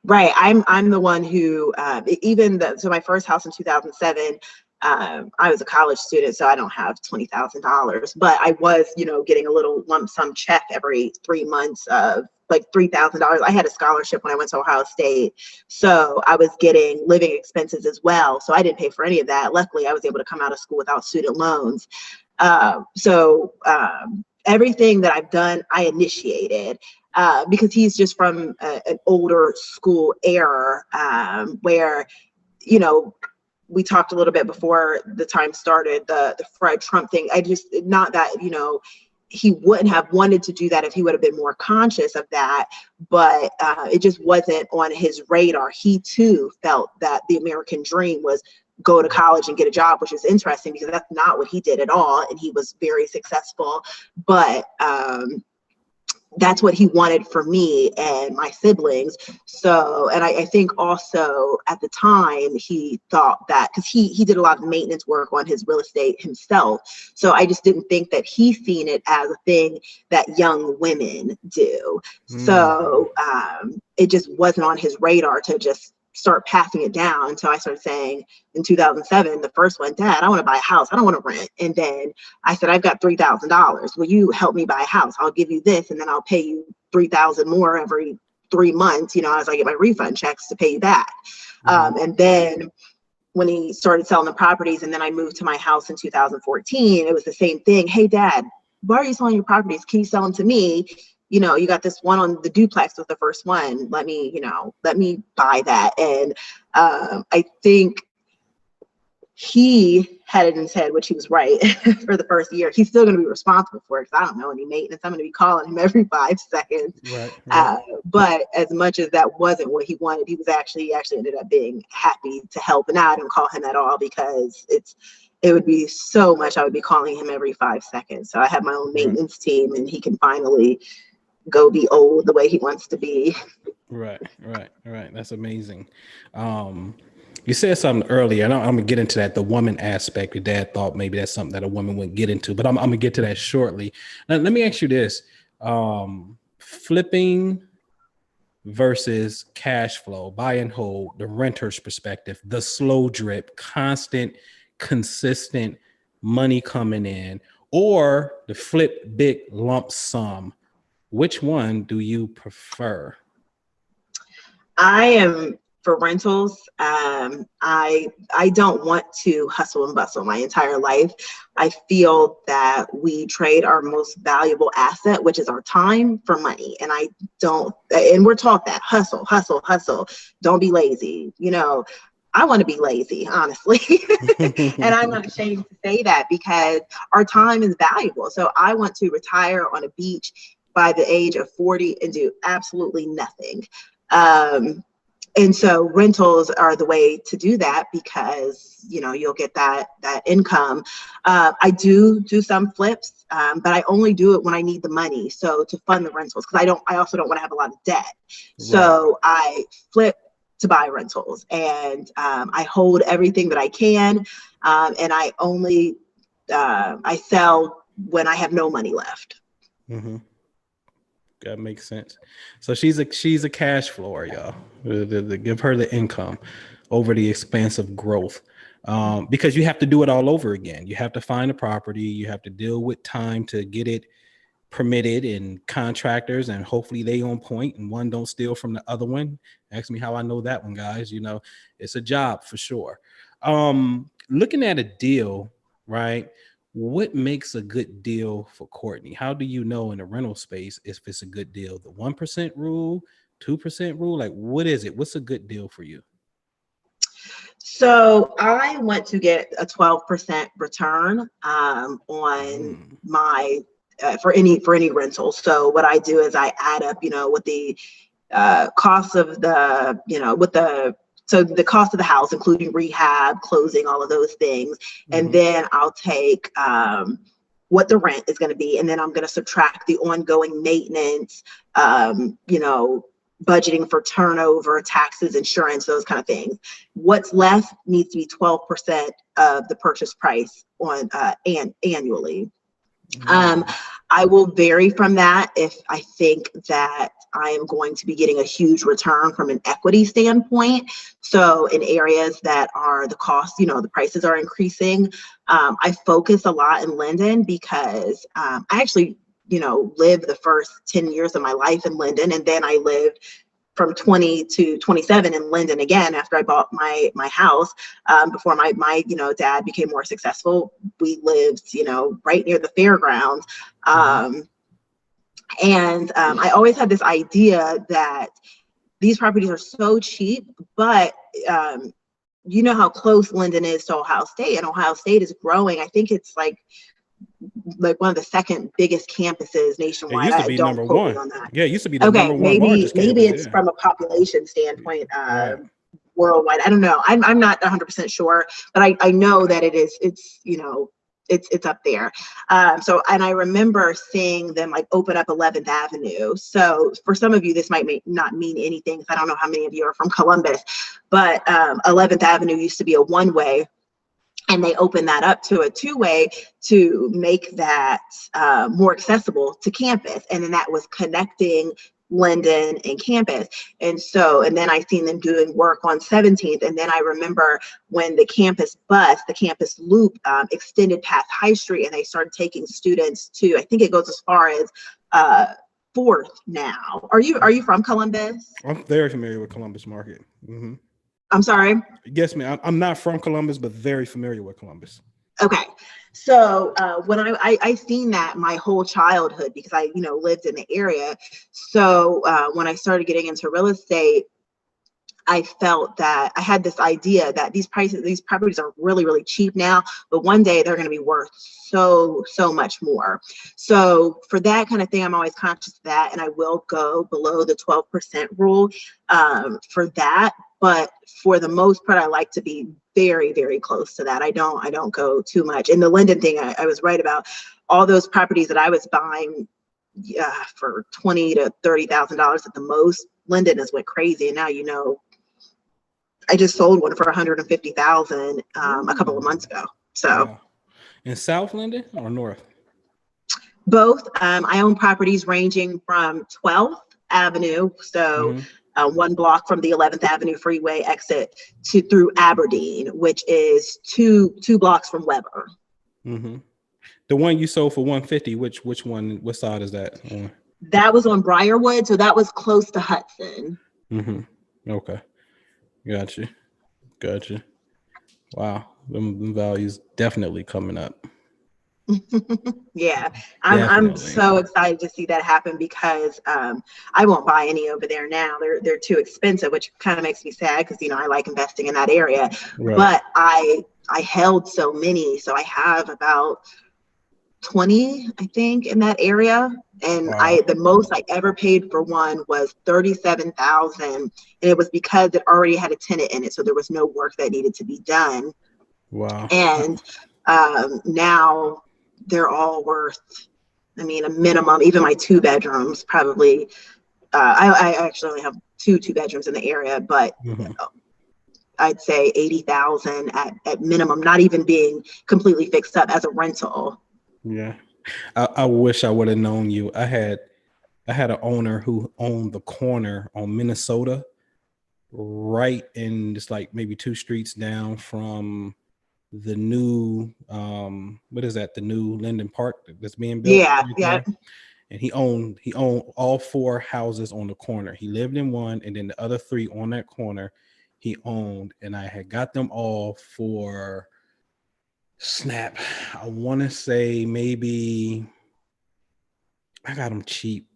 Right. I'm the one who so my first house in 2007. I was a college student, so I don't have $20,000, but I was, getting a little lump sum check every 3 months of like $3,000. I had a scholarship when I went to Ohio State, so I was getting living expenses as well. So I didn't pay for any of that. Luckily, I was able to come out of school without student loans. Everything that I've done, I initiated. Because he's just from an older school era where, we talked a little bit before the time started, the Fred Trump thing. Not that, he wouldn't have wanted to do that if he would have been more conscious of that, but it just wasn't on his radar. He too felt that the American dream was go to college and get a job, which is interesting because that's not what he did at all. And he was very successful, but that's what he wanted for me and my siblings. So, and I think also at the time he thought that, because he did a lot of maintenance work on his real estate himself. So I just didn't think that he seen it as a thing that young women do. So it just wasn't on his radar to just start passing it down until I started saying in 2007, the first one, Dad, I want to buy a house. I don't want to rent. And then I said, I've got $3,000. Will you help me buy a house? I'll give you this, and then I'll pay you $3,000 more every 3 months, as I get my refund checks to pay you back. And then when he started selling the properties, and then I moved to my house in 2014, it was the same thing. Hey, Dad, why are you selling your properties? Can you sell them to me? You got this one on the duplex with the first one. Let me buy that. And I think he had it in his head, which he was right for the first year. He's still going to be responsible for it because I don't know any maintenance. I'm going to be calling him every 5 seconds. Right. But as much as that wasn't what he wanted, he actually ended up being happy to help. And now I don't call him at all because it would be so much. I would be calling him every 5 seconds. So I have my own maintenance team, and he can finally go be old the way he wants to be. Right. That's amazing. You said something earlier, and I'm gonna get into that, the woman aspect. Your dad thought maybe that's something that a woman wouldn't get into, but I'm gonna get to that shortly. Now, let me ask you this: flipping versus cash flow, buy and hold, the renter's perspective, the slow drip, constant, consistent money coming in, or the flip big lump sum. Which one do you prefer? I am for rentals. I don't want to hustle and bustle my entire life. I feel that we trade our most valuable asset, which is our time, for money. And and we're taught that hustle, don't be lazy. I want to be lazy, honestly. And I'm not ashamed to say that because our time is valuable. So I want to retire on a beach by the age of 40 and do absolutely nothing. And so rentals are the way to do that because, you know, you'll get that income. I do some flips, but I only do it when I need the money. So to fund the rentals, because I also don't want to have a lot of debt. So I flip to buy rentals, and I hold everything that I can. And I only, I sell when I have no money left. Mm-hmm. That makes sense. So she's a cash flower, y'all. To give her the income over the expense of growth, because you have to do it all over again. You have to find a property. You have to deal with time to get it permitted and contractors, and hopefully they on point and one don't steal from the other one. Ask me how I know that one, guys. You know, it's a job for sure. Looking at a deal, right? What makes a good deal for Courtney? How do you know in the rental space if it's a good deal? The 1% rule, 2% rule? Like, what is it? What's a good deal for you? So I want to get a 12% return on my for any rental. So what I do is I add up, you know, what the cost of the, you know, so the cost of the house, including rehab, closing, all of those things. And then I'll take what the rent is going to be. And then I'm going to subtract the ongoing maintenance, you know, budgeting for turnover, taxes, insurance, those kind of things. What's left needs to be 12% of the purchase price on annually. I will vary from that if I think that I am going to be getting a huge return from an equity standpoint. So in areas that are the cost, you know, the prices are increasing, I focus a lot in Linden because I actually, you know, lived the first 10 years of my life in Linden, and then I lived from 20 to 27 in Linden again after I bought my house. Before my you know, dad became more successful. We lived, you know, right near the fairgrounds. And I always had this idea that these properties are so cheap, but you know how close Linden is to Ohio State, and Ohio State is growing. I think it's like one of the second biggest campuses nationwide. It used to be don't number quote one. me on that. Yeah, it used to be the number one largest campus. Maybe it's from a population standpoint, worldwide. I don't know. I'm not 100% sure, but I know that it's you know, it's up there. So, and I remember seeing them like open up 11th Avenue. So for some of you, this might not mean anything, because I don't know how many of you are from Columbus, but 11th Avenue used to be a one-way, and they opened that up to a two-way to make that more accessible to campus. And then that was connecting Linden and campus. And then I seen them doing work on 17th. And then I remember when the campus loop extended past High Street, and they started taking students to, I think it goes as far as 4th now. Are you from Columbus? I'm very familiar with Columbus Market. I'm sorry? Yes, ma'am. I'm not from Columbus, but very familiar with Columbus. Okay. So when I seen that my whole childhood, because I, you know, lived in the area. So when I started getting into real estate, I felt that I had this idea that these properties are really, really cheap now, but one day they're going to be worth so much more. So for that kind of thing, I'm always conscious of that, and I will go below the 12% rule for that. But for the most part, I like to be very, very close to that. I don't go too much. And the Linden thing, I was right about. All those properties that I was buying for $20,000 to $30,000 at the most, Linden has went crazy. And now, you know, I just sold one for $150,000 a couple of months ago. So, wow. In South Linden or North? Both. I own properties ranging from 12th Avenue, so one block from the 11th Avenue freeway exit through Aberdeen, which is two blocks from Weber. The one you sold for $150, which one? What side is that on? That was on Briarwood, so that was close to Hudson. Okay. Gotcha. Wow. Them values definitely coming up. Yeah, I'm so excited to see that happen, because I won't buy any over there now. They're too expensive, which kind of makes me sad, because, you know, I like investing in that area. Right. But I held so many, so I have about 20, I think, in that area. And Wow. the most I ever paid for one was 37,000, and it was because it already had a tenant in it, so there was no work that needed to be done. Wow. And now they're all worth, I mean, a minimum. Even my 2 bedrooms probably. I actually only have two bedrooms in the area, but Mhm. I'd say 80,000 at minimum, not even being completely fixed up as a rental. Yeah. I wish I would have known you. I had an owner who owned the corner on Minnesota, right in just like maybe 2 streets down from the new what is that? The new Linden Park that's being built Yeah, right yeah. there. And he owned all 4 houses on the corner. He lived in one, and then the other 3 on that corner he owned. And I had got them all for snap. I want to say maybe I got them cheap.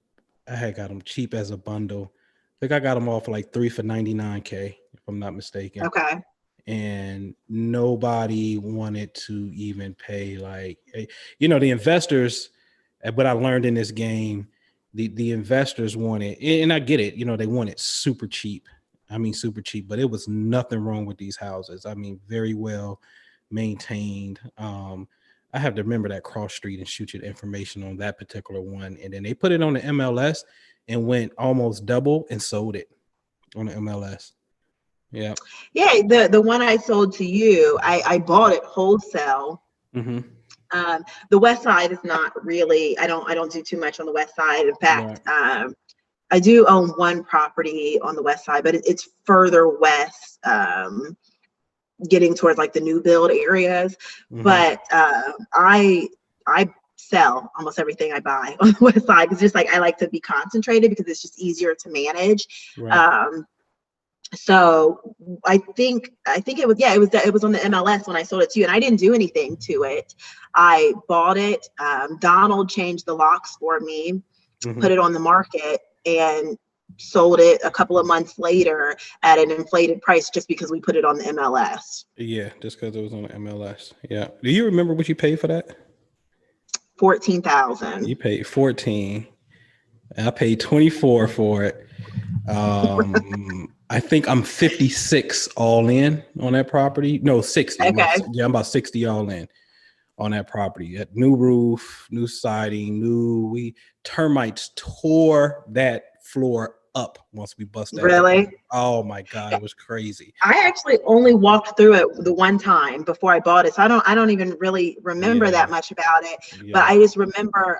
I had got them cheap as a bundle. I think I got them all for like 3 for $99K, if I'm not mistaken. Okay. And nobody wanted to even pay the investors. What I learned in this game, the investors wanted, and I get it, they want it super cheap. I mean, super cheap, but it was nothing wrong with these houses. I mean, very well maintained. I have to remember that cross street and shoot you the information on that particular one. And then they put it on the MLS and went almost double and sold it on the MLS. Yeah. Yeah, the one I sold to you, I bought it wholesale. Mm-hmm. The west side is not really, I don't do too much on the west side. In fact, Right. I do own one property on the west side, but it's further west, getting towards like the new build areas. Mm-hmm. But I sell almost everything I buy on the west side. It's just like I like to be concentrated because it's just easier to manage. Right. So I think it was on the MLS when I sold it to you, and I didn't do anything to it. I bought it. Donald changed the locks for me, Mm-hmm. put it on the market, and sold it a couple of months later at an inflated price just because we put it on the MLS. Yeah, just because it was on the MLS. Yeah. Do you remember what you paid for that? 14,000. You paid 14. I paid 24 for it. I think I'm 56 all in on that property. No, 60. Okay. I'm about 60 all in on that property. New roof, new siding, termites tore that floor up once we bust that. Really? Oh my God, it was crazy. I actually only walked through it the one time before I bought it, so I don't even really remember that much about it. Yeah. But I just remember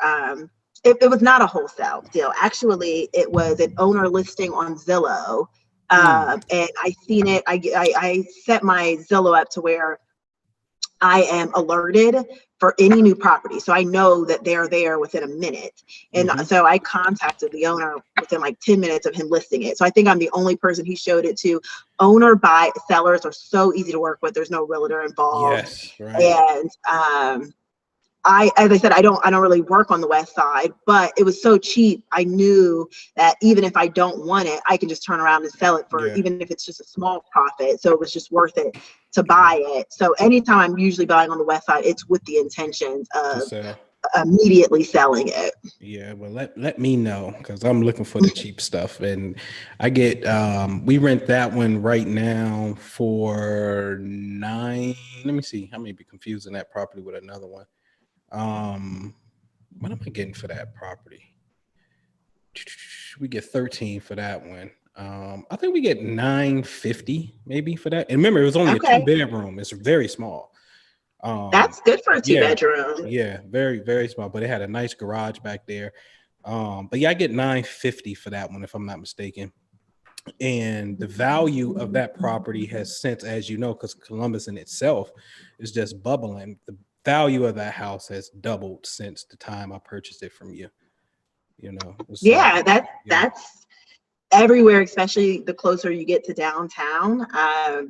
it was not a wholesale deal. Actually, it was an owner listing on Zillow, and I seen it. I set my Zillow up to where I am alerted for any new property. So I know that they're there within a minute. And so I contacted the owner within like 10 minutes of him listing it. So I think I'm the only person he showed it to. Sellers are so easy to work with. There's no realtor involved. Yes, right. And as I said, I don't really work on the west side, but it was so cheap. I knew that even if I don't want it, I can just turn around and sell it for even if it's just a small profit. So it was just worth it to buy it. So anytime I'm usually buying on the west side, it's with the intentions of immediately selling it. Yeah, well, let me know, because I'm looking for the cheap stuff. And I get we rent that one right now for 9. Let me see. I may be confusing that property with another one. What am I getting for that property? We get 13 for that one. I think we get $950 maybe for that. And remember, it was only a 2-bedroom. It's very small. That's good for a 2-bedroom. Yeah, very, very small. But it had a nice garage back there. But yeah, I get $950 for that one, if I'm not mistaken. And the value of that property has since, as you know, because Columbus in itself is just bubbling, the value of that house has doubled since the time I purchased it from you. So, that's everywhere, especially the closer you get to downtown. I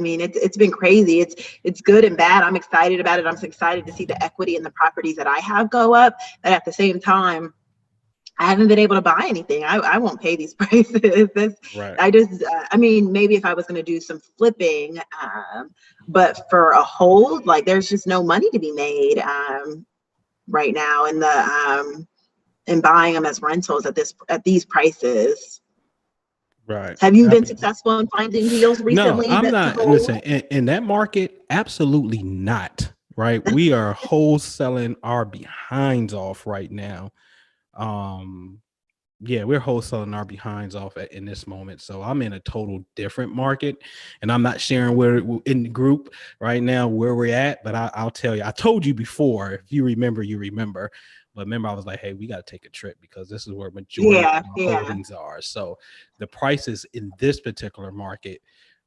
mean, it's been crazy. It's good and bad. I'm excited about it. I'm so excited to see the equity in the properties that I have go up. But at the same time, I haven't been able to buy anything. I won't pay these prices. Right. I mean, maybe if I was going to do some flipping, but for a hold, like there's just no money to be made. right now, and buying them as rentals at these prices. Right. Have you been successful in finding deals No, recently I'm that to not. hold? Listen, in that market, absolutely not. Right. We are wholesaling our behinds off right now. Um, yeah, we're wholesaling our behinds off in this moment. So I'm in a total different market, and I'm not sharing where in the group right now where we're at. But I'll tell you, I told you before. If you remember, you remember. But remember, I was like, hey, we got to take a trip because this is where majority of our holdings are. So the prices in this particular market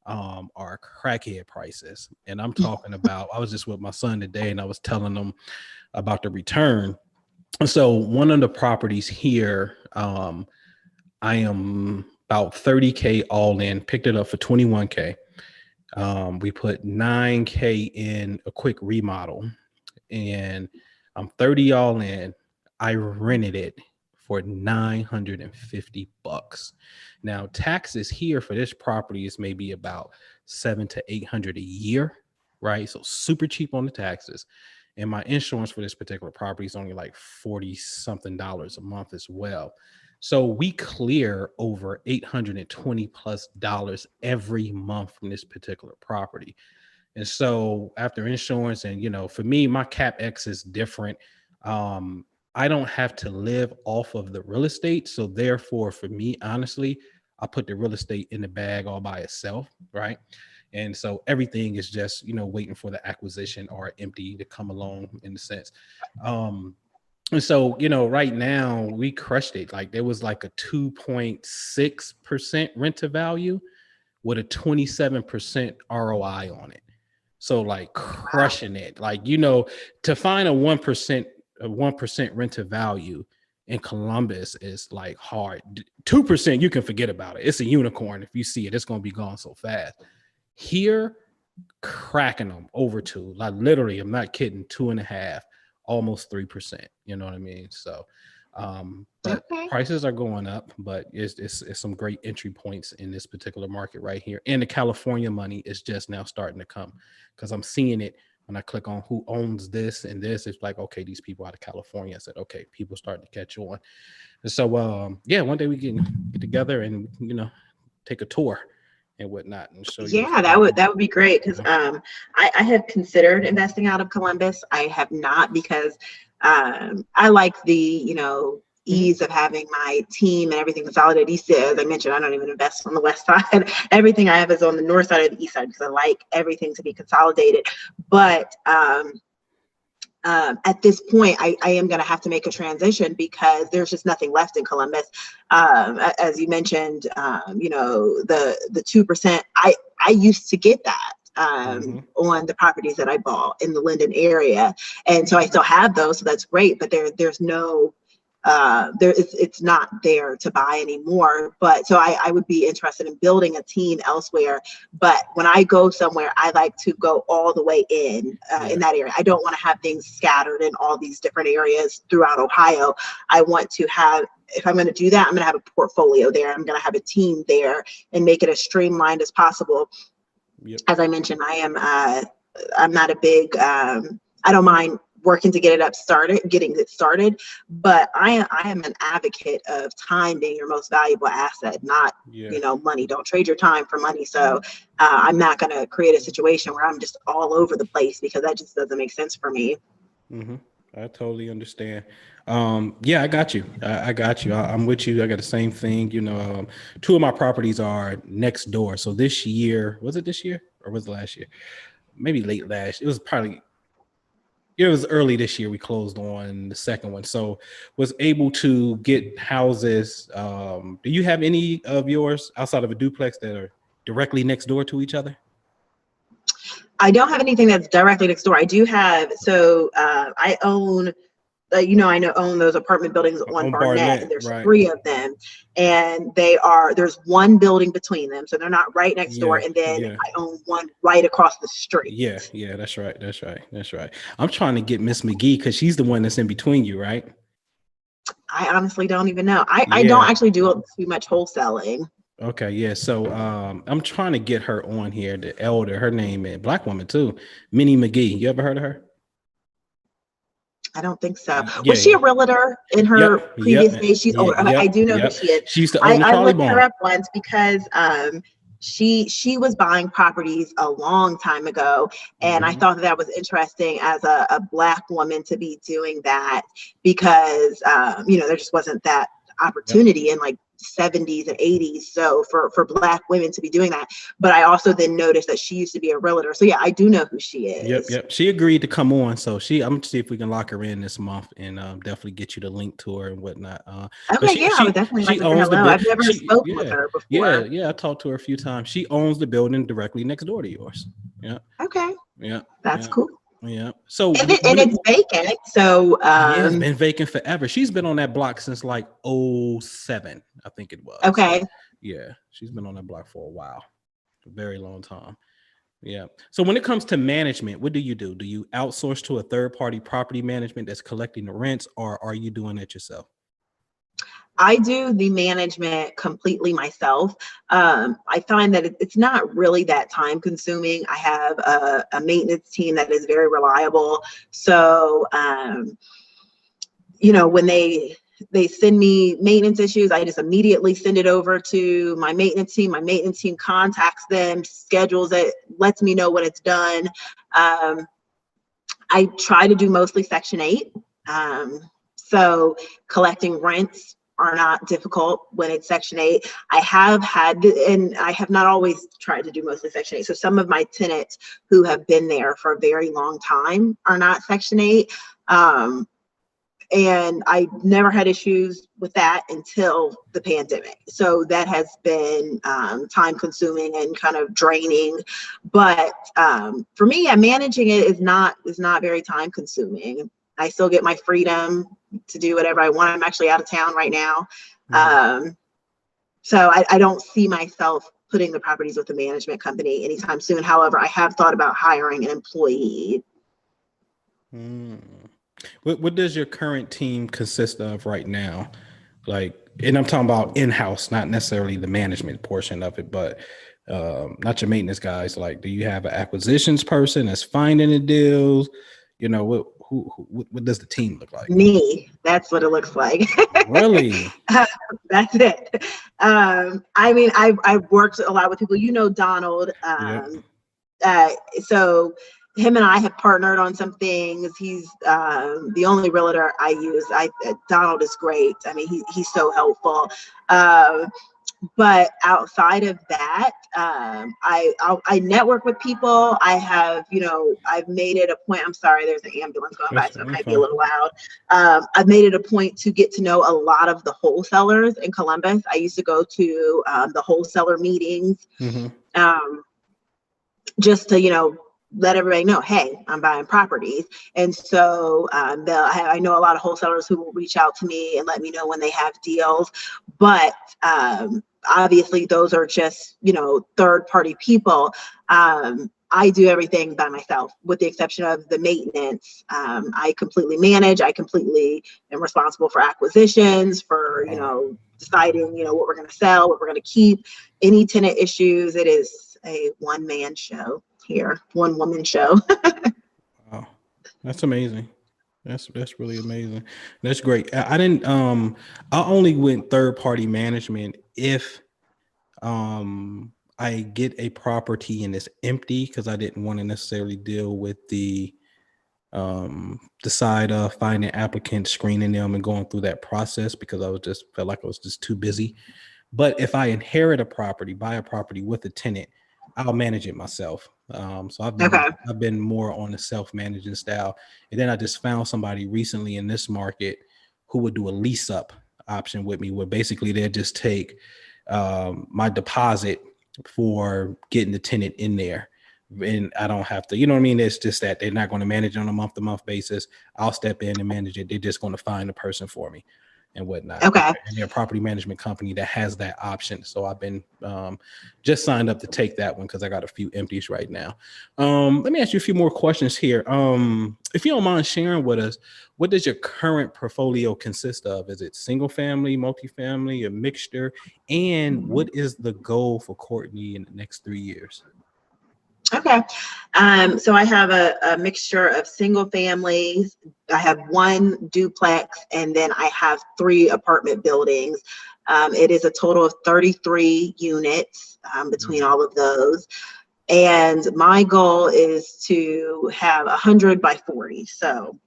are crackhead prices. And I'm talking about, I was just with my son today and I was telling him about the return. So one of the properties here, I am about 30K all in, picked it up for 21K. We put 9K in a quick remodel, and I'm 30 all in. I rented it for $950. Now, taxes here for this property is maybe about 700 to 800 a year, right? So super cheap on the taxes. And my insurance for this particular property is only like 40 something dollars a month as well. So we clear over $820 plus every month from this particular property. And so after insurance, and for me, my CapEx is different. I don't have to live off of the real estate. So therefore, for me, honestly, I put the real estate in the bag all by itself, right? And so everything is just, waiting for the acquisition or empty to come along in a sense. And so, right now we crushed it. Like there was like a 2.6% rent to value with a 27% ROI on it. So like crushing it. Like, to find a 1% rent to value in Columbus is like hard. 2%, you can forget about it. It's a unicorn. If you see it, it's going to be gone so fast. Here, cracking them over two. Like literally, I'm not kidding, 2.5, almost 3%. You know what I mean? So but prices are going up, but it's some great entry points in this particular market right here. And the California money is just now starting to come, because I'm seeing it when I click on who owns this and this. It's like, okay, these people out of California. I said, okay, people starting to catch on. And so one day we can get together and take a tour and whatnot and show you. Yeah, that would be great, because I have considered investing out of Columbus. I have not, because I like the ease of having my team and everything consolidated. As I mentioned, I don't even invest on the west side. Everything I have is on the north side or the east side, because I like everything to be consolidated. But at this point, I am going to have to make a transition, because there's just nothing left in Columbus. As you mentioned, the 2%, I used to get that on the properties that I bought in the Linden area. And so I still have those. So that's great. But there's no, it's not there to buy anymore. But so I would be interested in building a team elsewhere. But when I go somewhere, I like to go all the way in that area. I don't want to have things scattered in all these different areas throughout Ohio. I want to have, if I'm going to do that, I'm going to have a portfolio there. I'm going to have a team there and make it as streamlined as possible. Yep. As I mentioned, I'm not a big, I don't mind working to getting it started, but I am an advocate of time being your most valuable asset, not money. Don't trade your time for money. So I'm not going to create a situation where I'm just all over the place, because that just doesn't make sense for me. Mm-hmm. I totally understand. I got you. I got you. I'm with you. I got the same thing. Two of my properties are next door. So this year, was it this year or was it last year? Maybe late last. It was early this year. We closed on the second one. So was able to get houses. Do you have any of yours outside of a duplex that are directly next door to each other? I don't have anything that's directly next door. I do have, I own, own those apartment buildings on Barnett, and there's 3 of them, and there's one building between them, so they're not right next door, and then I own one right across the street. Yeah, that's right. I'm trying to get Miss McGee, because she's the one that's in between you, right? I honestly don't even know. I don't actually do too much wholesaling. Okay, yeah. So I'm trying to get her on here. The elder, her name is Black woman too, Minnie McGee. You ever heard of her? I don't think so. Yeah, Was she yeah. a realtor in her Yep, previous yep, days? yeah, I yep, do know who yep. she is. She used to own the I Charlie looked her Barn. up once because she was buying properties a long time ago, and I thought that was interesting as a Black woman to be doing that because there just wasn't that Yep. opportunity in like 70s and 80s, so for Black women to be doing that. But I also then noticed that she used to be a realtor, so yeah, I do know who she Yep, is. yep. She agreed to come on, so I'm gonna see if we can lock her in this month and definitely get you the link to her and whatnot. But Okay, yeah, I would definitely like she to say owns the hello. bit. I've never She spoken with yeah her yeah before. yeah. I talked to her a few times. She owns the building directly next door to yours. Yeah, Okay, yeah, that's yeah, cool. yeah. So And it's vacant, so yeah, it's been vacant forever. She's been on that block since like '07, I think it was. okay. Yeah, she's been on that block for a while, a very long time. Yeah. So when it comes to management, what do you do? Do you outsource to a third-party property management that's collecting the rents, or are you doing it yourself? I do the management completely myself. I find that it's not really that time consuming. I have a maintenance team that is very reliable. So, when they send me maintenance issues, I just immediately send it over to my maintenance team. My maintenance team contacts them, schedules it, lets me know when it's done. I try to do mostly Section 8. So collecting rents are not difficult when it's Section 8. I have not always tried to do mostly Section 8. So some of my tenants who have been there for a very long time are not Section 8. And I never had issues with that until the pandemic. So that has been time consuming and kind of draining. But for me, managing it is not very time consuming. I still get my freedom to do whatever I want. I'm actually out of town right now. So I don't see myself putting the properties with a management company anytime soon. However, I have thought about hiring an employee. What does your current team consist of right now? Like, and I'm talking about in-house, not necessarily the management portion of it, but not your maintenance guys. Like, do you have an acquisitions person that's finding the deals? What does the team look like? Me, that's what it looks like. Really? That's it. I've worked a lot with people. Donald. Yep. So him and I have partnered on some things. He's the only realtor I use. Donald is great. I mean, he's so helpful. But outside of that, I network with people. I have, I've made it a point. I'm sorry, there's an ambulance going by, so it might be a little loud. I've made it a point to get to know a lot of the wholesalers in Columbus. I used to go to the wholesaler meetings, just to, let everybody know, hey, I'm buying properties. And so I know a lot of wholesalers who will reach out to me and let me know when they have deals. But obviously, those are just, third party people. I do everything by myself, with the exception of the maintenance. I completely manage. I completely am responsible for acquisitions, for, deciding, what we're going to sell, what we're going to keep, any tenant issues. It is a one-man show here, one-woman show. Wow, that's amazing. That's really amazing. That's great. I didn't. I only went third party management if I get a property and it's empty, because I didn't want to necessarily deal with the side of finding applicants, screening them, and going through that process, because felt like I was just too busy. But if I inherit a property, buy a property with a tenant, I'll manage it myself. So I've been more on the self-managing style. And then I just found somebody recently in this market who would do a lease up option with me, where basically they'll just take my deposit for getting the tenant in there. And I don't have to, you know what I mean? It's just that they're not going to manage it on a month-to-month basis. I'll step in and manage it. They're just going to find a person for me and whatnot. Okay. And they're a property management company that has that option. So I've been just signed up to take that one because I got a few empties right now. Let me ask you a few more questions here. If you don't mind sharing with us, what does your current portfolio consist of? Is it single family, multifamily, a mixture? And what is the goal for Courtney in the next 3 years? Okay. So I have a mixture of single families. I have one duplex, and then I have 3 apartment buildings. It is a total of 33 units between all of those. And my goal is to have 100 by 40. So,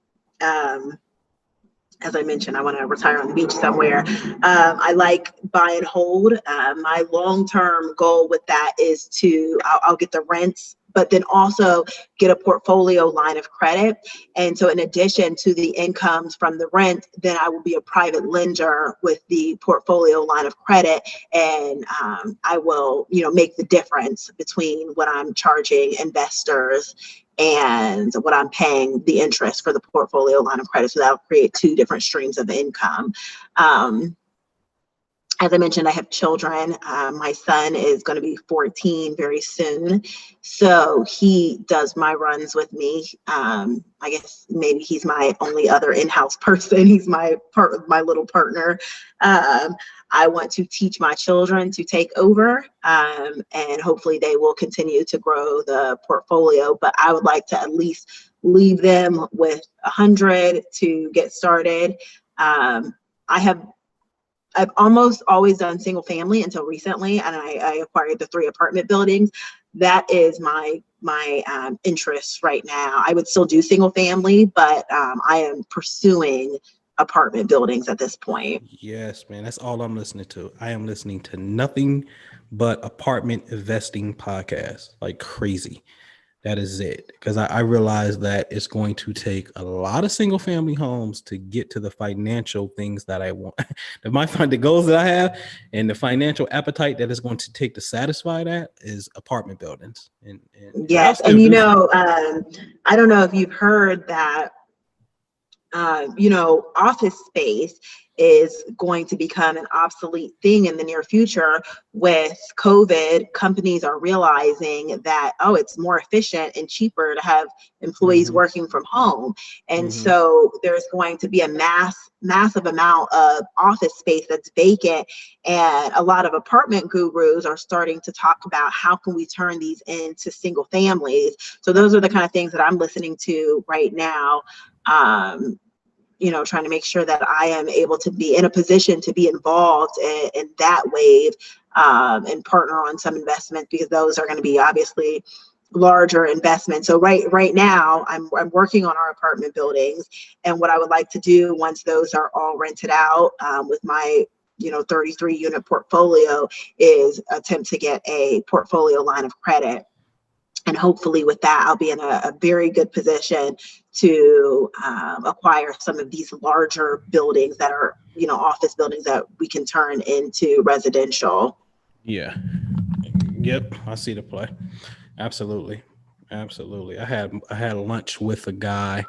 as I mentioned, I want to retire on the beach somewhere. I like buy and hold. My long-term goal with that is I'll get the rents, but then also get a portfolio line of credit. And so in addition to the incomes from the rent, then I will be a private lender with the portfolio line of credit. And I will, make the difference between what I'm charging investors and what I'm paying the interest for the portfolio line of credit. So that'll create 2 different streams of income. As I mentioned, I have children. My son is going to be 14 very soon. So he does my runs with me. I guess maybe he's my only other in-house person. He's my little partner. I want to teach my children to take over, and hopefully they will continue to grow the portfolio. But I would like to at least leave them with 100 to get started. I've almost always done single family until recently, and I acquired the 3 apartment buildings. That is my interest right now. I would still do single family, but I am pursuing apartment buildings at this point. Yes, man. That's all I'm listening to. I am listening to nothing but apartment investing podcasts like crazy. That is it. Because I realize that it's going to take a lot of single family homes to get to the financial things that I want. The goals that I have and the financial appetite that it's going to take to satisfy that is apartment buildings. And yes. And I don't know if you've heard that office space is going to become an obsolete thing in the near future. With COVID, companies are realizing that, it's more efficient and cheaper to have employees working from home. And so there's going to be a massive amount of office space that's vacant. And a lot of apartment gurus are starting to talk about how can we turn these into single families. So those are the kind of things that I'm listening to right now. Trying to make sure that I am able to be in a position to be involved in that wave and partner on some investments, because those are going to be obviously larger investments. So right now I'm working on our apartment buildings, and what I would like to do once those are all rented out with my 33 unit portfolio is attempt to get a portfolio line of credit. And hopefully with that, I'll be in a very good position to acquire some of these larger buildings that are, office buildings that we can turn into residential. Yeah. Yep. I see the play. Absolutely. I had lunch with a guy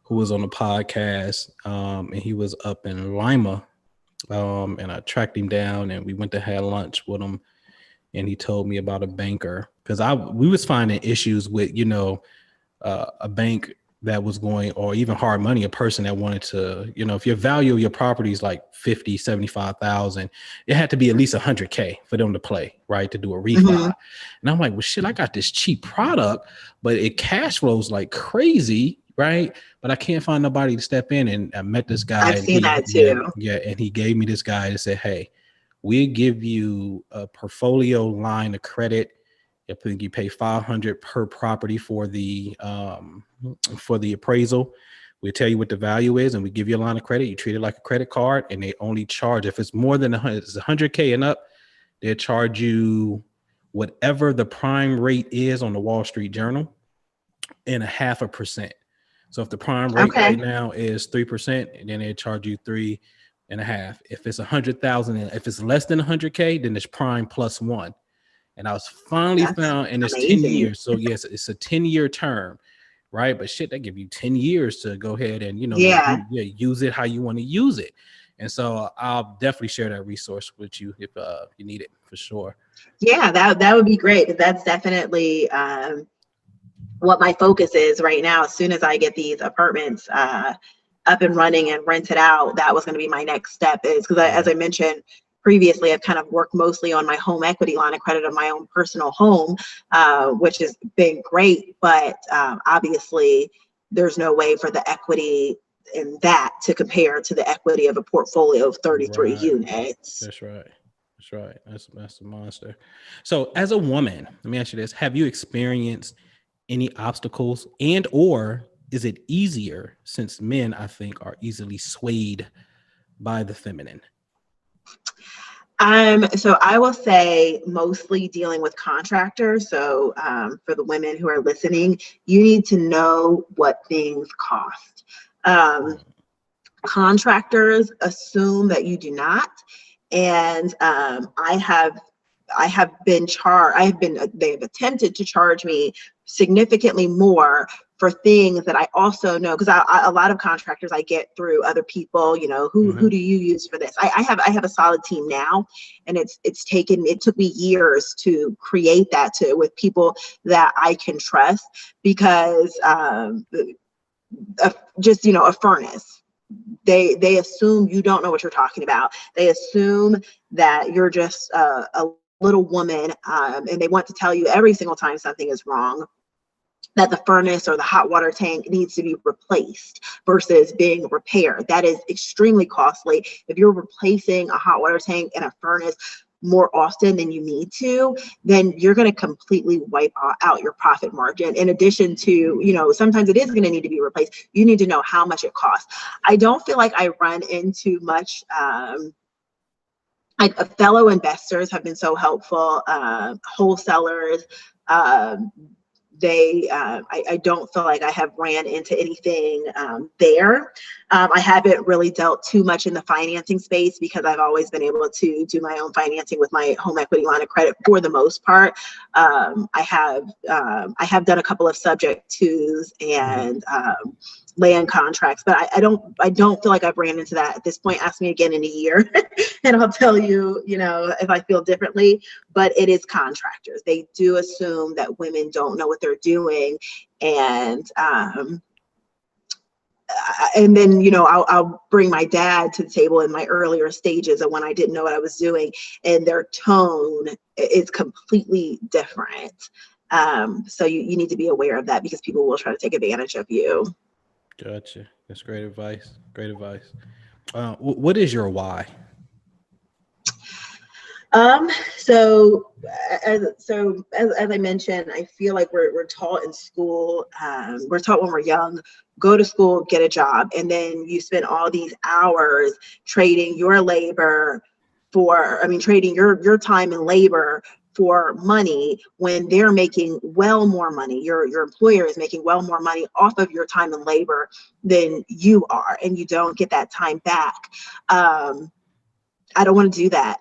who was on the podcast, and he was up in Lima, and I tracked him down and we went to have lunch with him. And he told me about a banker, because we was finding issues with, a bank that was going, or even hard money, a person that wanted to, if your value of your property is like 50, 75,000, it had to be at least 100K for them to play, right? To do a refi. And I'm like, well, shit, I got this cheap product, but it cash flows like crazy, right? But I can't find nobody to step in. And I met this guy. I've seen that too. Yeah. And he gave me this guy to say, hey, we give you a portfolio line of credit. I think you pay $500 per property for the appraisal. We tell you what the value is, and we give you a line of credit. You treat it like a credit card, and they only charge, if it's more than 100K and up, they'll charge you whatever the prime rate is on the Wall Street Journal and 0.5%. So if the prime rate right now is 3%, then they charge you 3.5. If it's 100,000, if it's less than 100K, then it's prime plus 1. And I was finally found, and it's amazing. 10 years. So yes, it's a 10-year term, right? But shit, they give you 10 years to go ahead and, use it how you want to use it. And so I'll definitely share that resource with you if you need it, for sure. Yeah, that would be great. That's definitely what my focus is right now. As soon as I get these apartments up and running and rented out, that was going to be my next step, is because as I mentioned previously I've kind of worked mostly on my home equity line of credit of my own personal home, which has been great. But obviously, there's no way for the equity in that to compare to the equity of a portfolio of 33 Right. units. That's right. That's right. That's a monster. So as a woman, let me ask you this. Have you experienced any obstacles, and or is it easier since men, I think, are easily swayed by the feminine? So I will say mostly dealing with contractors. So for the women who are listening, you need to know what things cost. Contractors assume that you do not. And they have attempted to charge me significantly more for things that I also know, because a lot of contractors I get through other people, who do you use for this? I have a solid team now, and it took me years to create that with people that I can trust, because a furnace, they assume you don't know what you're talking about. They assume that you're just a little woman, and they want to tell you every single time something is wrong that the furnace or the hot water tank needs to be replaced versus being repaired. That is extremely costly. If you're replacing a hot water tank and a furnace more often than you need to, then you're going to completely wipe out your profit margin. In addition to, sometimes it is going to need to be replaced. You need to know how much it costs. I don't feel like I run into much. Fellow investors have been so helpful. Wholesalers. I don't feel like I have ran into anything there. I haven't really dealt too much in the financing space because I've always been able to do my own financing with my home equity line of credit for the most part. I have done a couple of subject twos and land contracts, but I don't feel like I've ran into that at this point. Ask me again in a year and I'll tell you, if I feel differently. But it is contractors. They do assume that women don't know what they're doing, and then I'll bring my dad to the table in my earlier stages of when I didn't know what I was doing, and their tone is completely different. So you need to be aware of that, because people will try to take advantage of you. Gotcha. That's great advice. Great advice. What is your why? So as I mentioned, I feel like we're taught in school, we're taught when we're young, go to school, get a job, and then you spend all these hours trading your labor trading your time and labor for money, when they're making well more money. Your employer is making well more money off of your time and labor than you are, and you don't get that time back. I don't want to do that.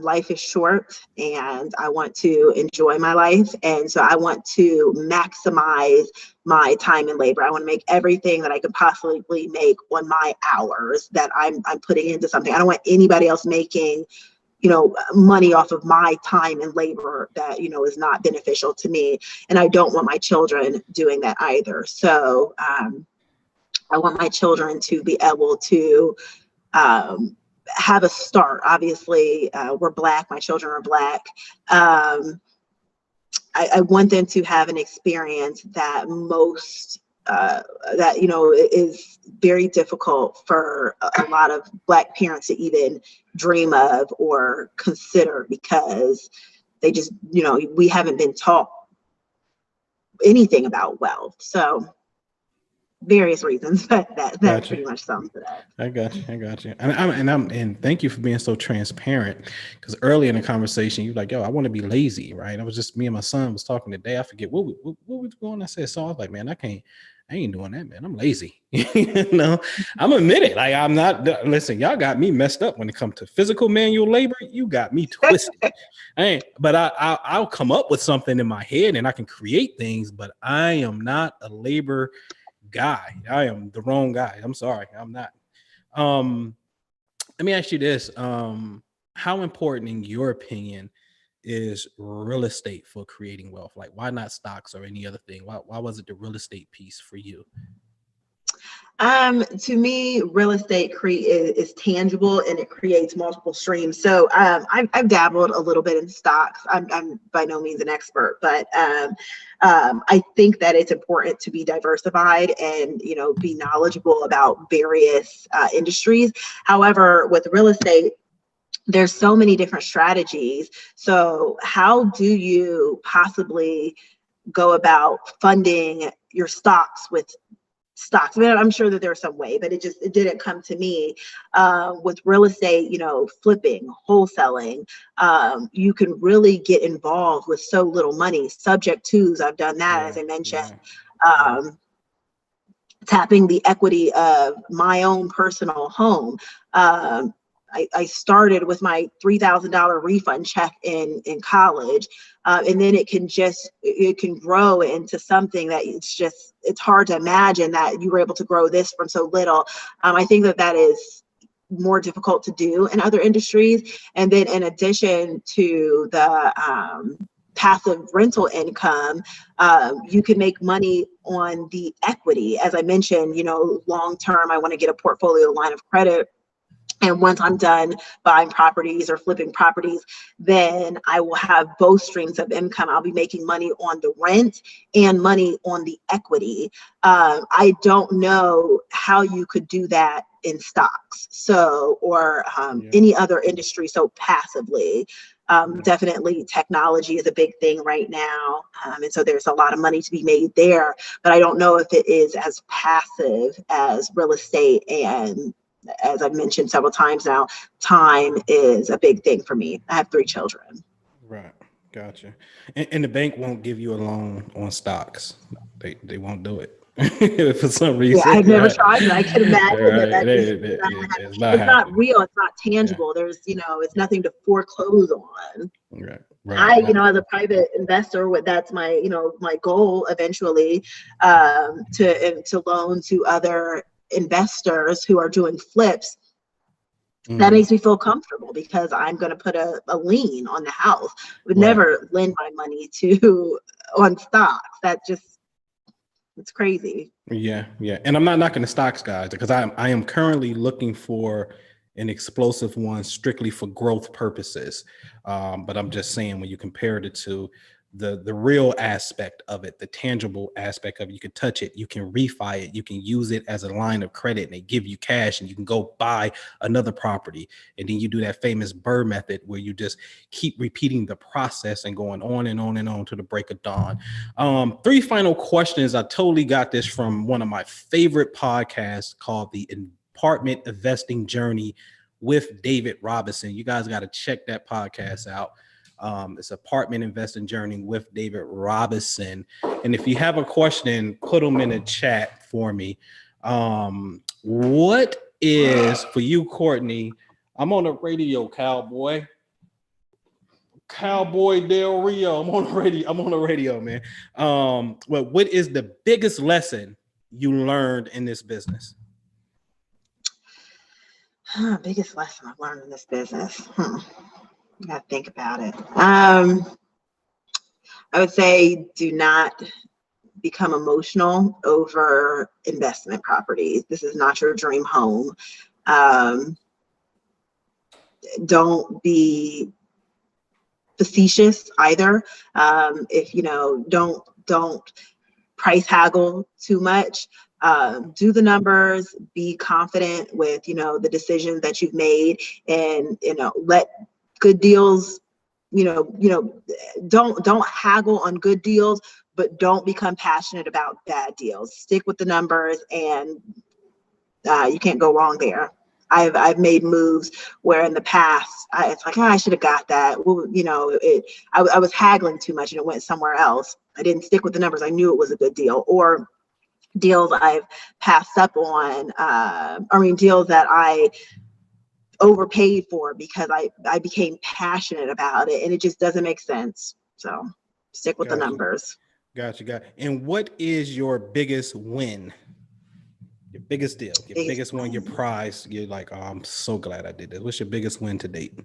Life is short, and I want to enjoy my life. And so I want to maximize my time and labor. I want to make everything that I could possibly make on my hours that I'm putting into something. I don't want anybody else making, money off of my time and labor that, is not beneficial to me. And I don't want my children doing that either. So I want my children to be able to have a start. Obviously, we're Black. My children are Black. I want them to have an experience that is very difficult for a lot of Black parents to even dream of or consider, because they just, we haven't been taught anything about wealth. So various reasons, but that Gotcha. pretty much sums it up. I got you. And thank you for being so transparent. Because early in the conversation, you're like, "Yo, I want to be lazy," right? I was just, me and my son was talking today. I forget what was going. I said, so I was like, "Man, I ain't doing that, man. I'm lazy." I'm admitted. Like, I'm not. Listen, y'all got me messed up when it comes to physical manual labor. You got me twisted. But I'll come up with something in my head and I can create things. But I am not a labor guy. I am the wrong guy. I'm sorry. I'm not. Let me ask you this. How important, in your opinion, is real estate for creating wealth? Like, why not stocks or any other thing? Why was it the real estate piece for you? To me, real estate is tangible and it creates multiple streams. So I've dabbled a little bit in stocks. I'm by no means an expert, but I think that it's important to be diversified and, you know, be knowledgeable about various industries. However, with real estate, there's so many different strategies. So how do you possibly go about funding your stocks with stocks? I mean, I'm sure that there's some way, but it didn't come to me. With real estate, you know, flipping, wholesaling, you can really get involved with so little money. Subject twos, I've done that, as I mentioned. Tapping the equity of my own personal home. I started with my $3,000 refund check in college, and then it can grow into something that it's hard to imagine that you were able to grow this from so little. I think that is more difficult to do in other industries. And then in addition to the passive rental income, you can make money on the equity. As I mentioned, you know, long term, I want to get a portfolio line of credit. And once I'm done buying properties or flipping properties, then I will have both streams of income. I'll be making money on the rent and money on the equity. I don't know how you could do that in stocks, or any other industry so passively. Definitely technology is a big thing right now. And so there's a lot of money to be made there, but I don't know if it is as passive as real estate. And as I've mentioned several times now, time is a big thing for me. I have 3 children. Right. Gotcha. And the bank won't give you a loan on stocks. They won't do it for some reason. Yeah, I've never tried, but I can imagine it's not real. It's not tangible. There's, you know, it's nothing to foreclose on. Right. You know, as a private investor, that's my, you know, my goal eventually, to loan to other investors who are doing flips. That makes me feel comfortable because I'm going to put a lien on the house. I would never lend my money on stocks. It's crazy. Yeah. And I'm not knocking the stocks, guys, because I am currently looking for an explosive one strictly for growth purposes. But I'm just saying, when you compare it to the real aspect of it, the tangible aspect of it, you can touch it, you can refi it, you can use it as a line of credit, and they give you cash and you can go buy another property. And then you do that famous Burr method where you just keep repeating the process and going on and on and on to the break of dawn. 3 final questions. I totally got this from one of my favorite podcasts called the Apartment Investing Journey with David Robinson. You guys got to check that podcast out. It's Apartment Investing Journey with David Robinson. And if you have a question, put them in the chat for me. What is, for you, Courtney, I'm on the radio, Cowboy Del Rio. I'm on the radio, man. Well, what is the biggest lesson you learned in this business? Biggest lesson I've learned in this business. I gotta think about it. I would say do not become emotional over investment properties. This is not your dream home. Don't be facetious either. If you know, don't price haggle too much. Do the numbers, be confident with, you know, the decisions that you've made, and, you know, let good deals, don't haggle on good deals, but don't become passionate about bad deals. Stick with the numbers, and you can't go wrong there. I've made moves where in the past it's like, I should have got that. Well, you know, I was haggling too much and it went somewhere else. I didn't stick with the numbers. I knew it was a good deal. Or deals I've passed up on. Deals that I overpaid for because I became passionate about it, and it just doesn't make sense. So stick with the numbers. Gotcha. And what is your biggest win? Your biggest deal, your biggest one, your prize. You're like, oh, I'm so glad I did this. What's your biggest win to date?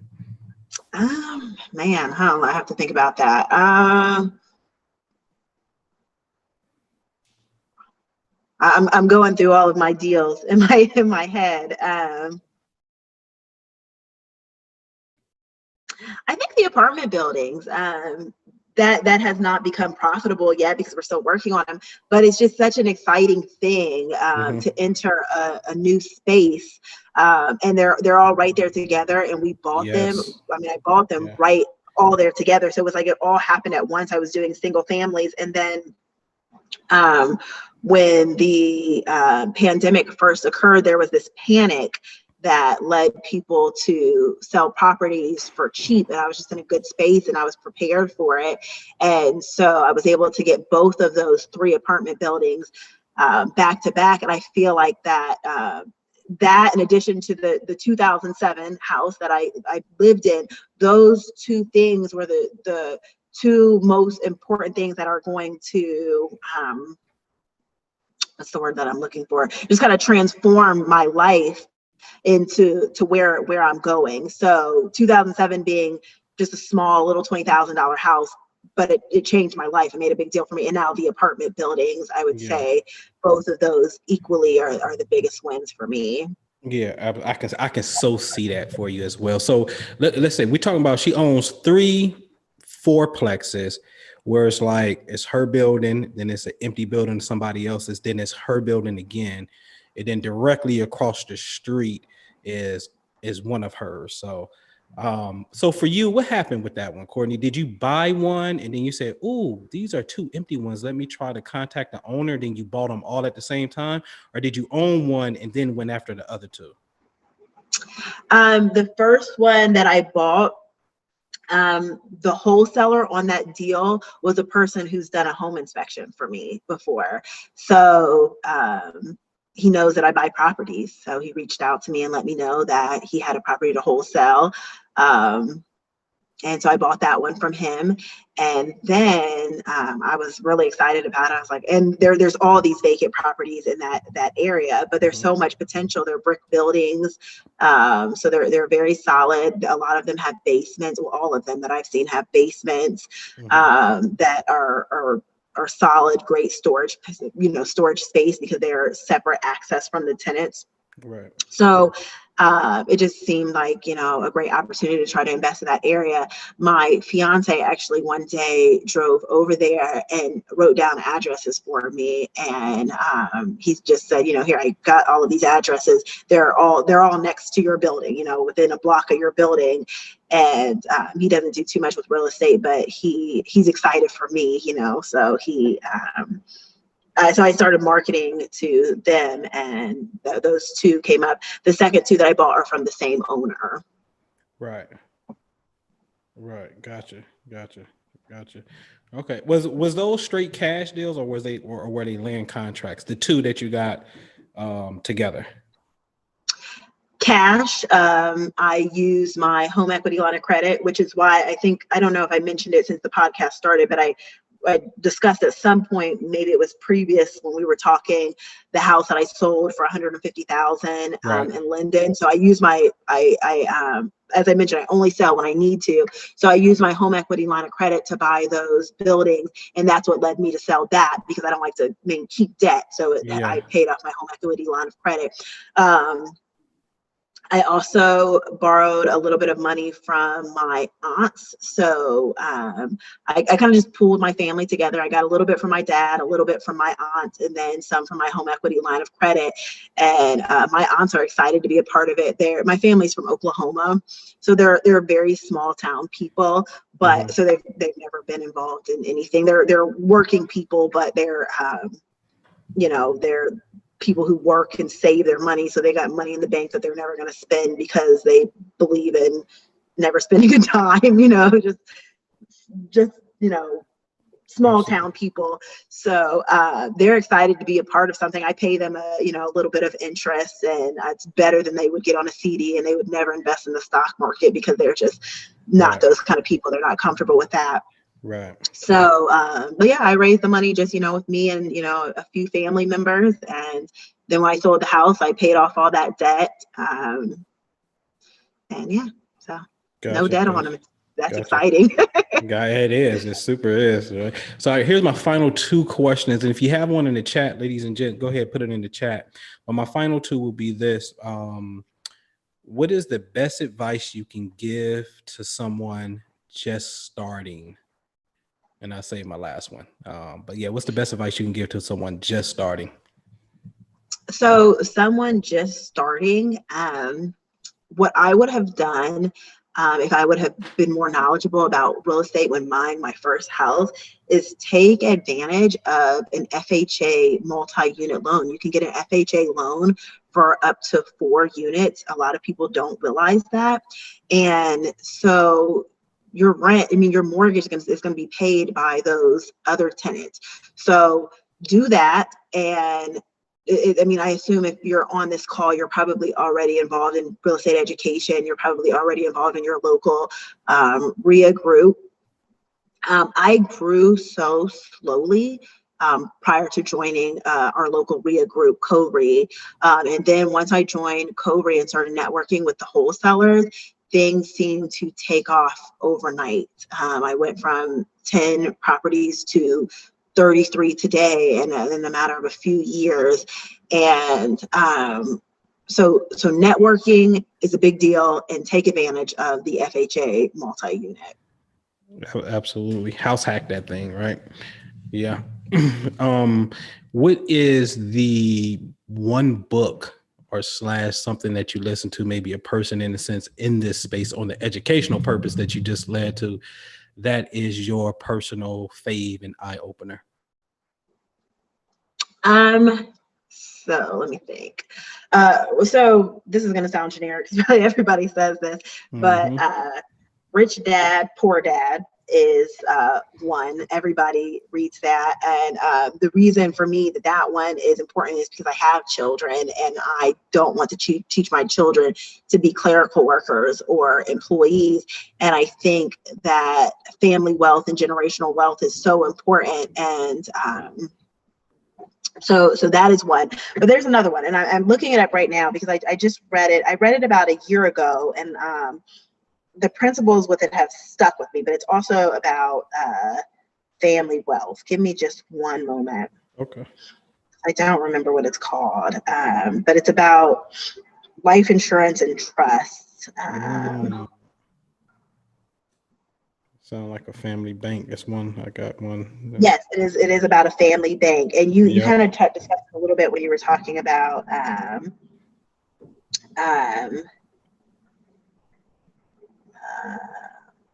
Man, I have to think about that. I'm going through all of my deals in my head. I think the apartment buildings, that has not become profitable yet because we're still working on them, but it's just such an exciting thing to enter a new space. And they're all right there together, and we bought them. Yes. I mean, I bought them right all there together. So it was like it all happened at once. I was doing single families, and then when the pandemic first occurred, there was this panic that led people to sell properties for cheap. And I was just in a good space and I was prepared for it. And so I was able to get both of those 3 apartment buildings back to back. And I feel like that, that in addition to the 2007 house that I lived in, those 2 things were the 2 most important things that are going to, what's the word that I'm looking for? Just kind of transform my life into where I'm going. So 2007 being just a small little $20,000 house, but it changed my life. It made a big deal for me. And now the apartment buildings, I would say both of those equally are the biggest wins for me. Yeah, I can so see that for you as well. So let's say we're talking about she owns 3 fourplexes where it's like it's her building, then it's an empty building somebody else's, then it's her building again, and then directly across the street is one of hers. So so for you, what happened with that one, Courtney? Did you buy one and then you said, "Oh, these are 2 empty ones, let me try to contact the owner," then you bought them all at the same time? Or did you own one and then went after the other 2? The first one that I bought, the wholesaler on that deal was a person who's done a home inspection for me before. So he knows that I buy properties. So he reached out to me and let me know that he had a property to wholesale. And so I bought that one from him. And then I was really excited about it. I was like, and there's all these vacant properties in that area, but there's so much potential. They're brick buildings. So they're very solid. A lot of them have basements. Well, all of them that I've seen have basements that are solid, great storage, storage space because they're separate access from the tenants. Right. So it just seemed like, a great opportunity to try to invest in that area. My fiance actually one day drove over there and wrote down addresses for me. And he just said, here, I got all of these addresses. They're all next to your building, within a block of your building. And he doesn't do too much with real estate, but he's excited for me, so he, so I started marketing to them, and those 2 came up. The second 2 that I bought are from the same owner. Right. Gotcha. Okay. Was those straight cash deals, or were they land contracts? The 2 that you got together. Cash. I use my home equity line of credit, which is why I don't know if I mentioned it since the podcast started, but I discussed at some point, maybe it was previous when we were talking, the house that I sold for $150,000 in Linden. So I use as I mentioned, I only sell when I need to. So I use my home equity line of credit to buy those buildings. And that's what led me to sell that, because I don't like to keep debt. So I paid off my home equity line of credit. I also borrowed a little bit of money from my aunts. So I kind of just pooled my family together. I got a little bit from my dad, a little bit from my aunt, and then some from my home equity line of credit. And my aunts are excited to be a part of it. My family's from Oklahoma. So they're very small town people, but so they've never been involved in anything. They're working people, but they're people who work and save their money. So they got money in the bank that they're never going to spend because they believe in never spending a dime, just small town people. So they're excited to be a part of something. I pay them a little bit of interest, and it's better than they would get on a CD, and they would never invest in the stock market because they're just not those kind of people. They're not comfortable with that. Right. So, but yeah, I raised the money just, with me and, a few family members. And then when I sold the house, I paid off all that debt. And yeah, so no debt on them. that's Gotcha. exciting. Guy, it is. It super is. Right? So here's my final two questions. And if you have one in the chat, ladies and gents, go ahead, put it in the chat. But my final two will be this. What is the best advice you can give to someone just starting? And I'll save my last one. But yeah, what's the best advice you can give to someone just starting? So someone just starting, what I would have done if I would have been more knowledgeable about real estate when buying my first house is take advantage of an FHA multi-unit loan. You can get an FHA loan for up to 4 units. A lot of people don't realize that. And so your rent, I mean, your mortgage is going to be paid by those other tenants. So do that. And I mean, I assume if you're on this call, you're probably already involved in real estate education. You're probably already involved in your local RIA group. I grew so slowly prior to joining our local RIA group, CoRE. And then once I joined CoRE and started networking with the wholesalers, things seemed to take off overnight. I went from 10 properties to 33 today in a matter of a few years. And so networking is a big deal, and take advantage of the FHA multi-unit. Absolutely. House hack that thing, right? Yeah. What is the one book or / something that you listen to, maybe a person in a sense in this space on the educational purpose that you just led to, that is your personal fave and eye opener? So let me think. So this is going to sound generic because really everybody says this, but Rich Dad, Poor Dad is one. Everybody reads that. And the reason for me that one is important is because I have children, and I don't want to teach my children to be clerical workers or employees. And I think that family wealth and generational wealth is so important. And so that is one. But there's another one, and I'm looking it up right now because I just read it. I read it about a year ago, and the principles with it have stuck with me, but it's also about family wealth. Give me just one moment. Okay. I don't remember what it's called, but it's about life insurance and trusts. Sound like a family bank. That's one. I got one. Yes, it is about a family bank, and you kind of discussed a little bit when you were talking about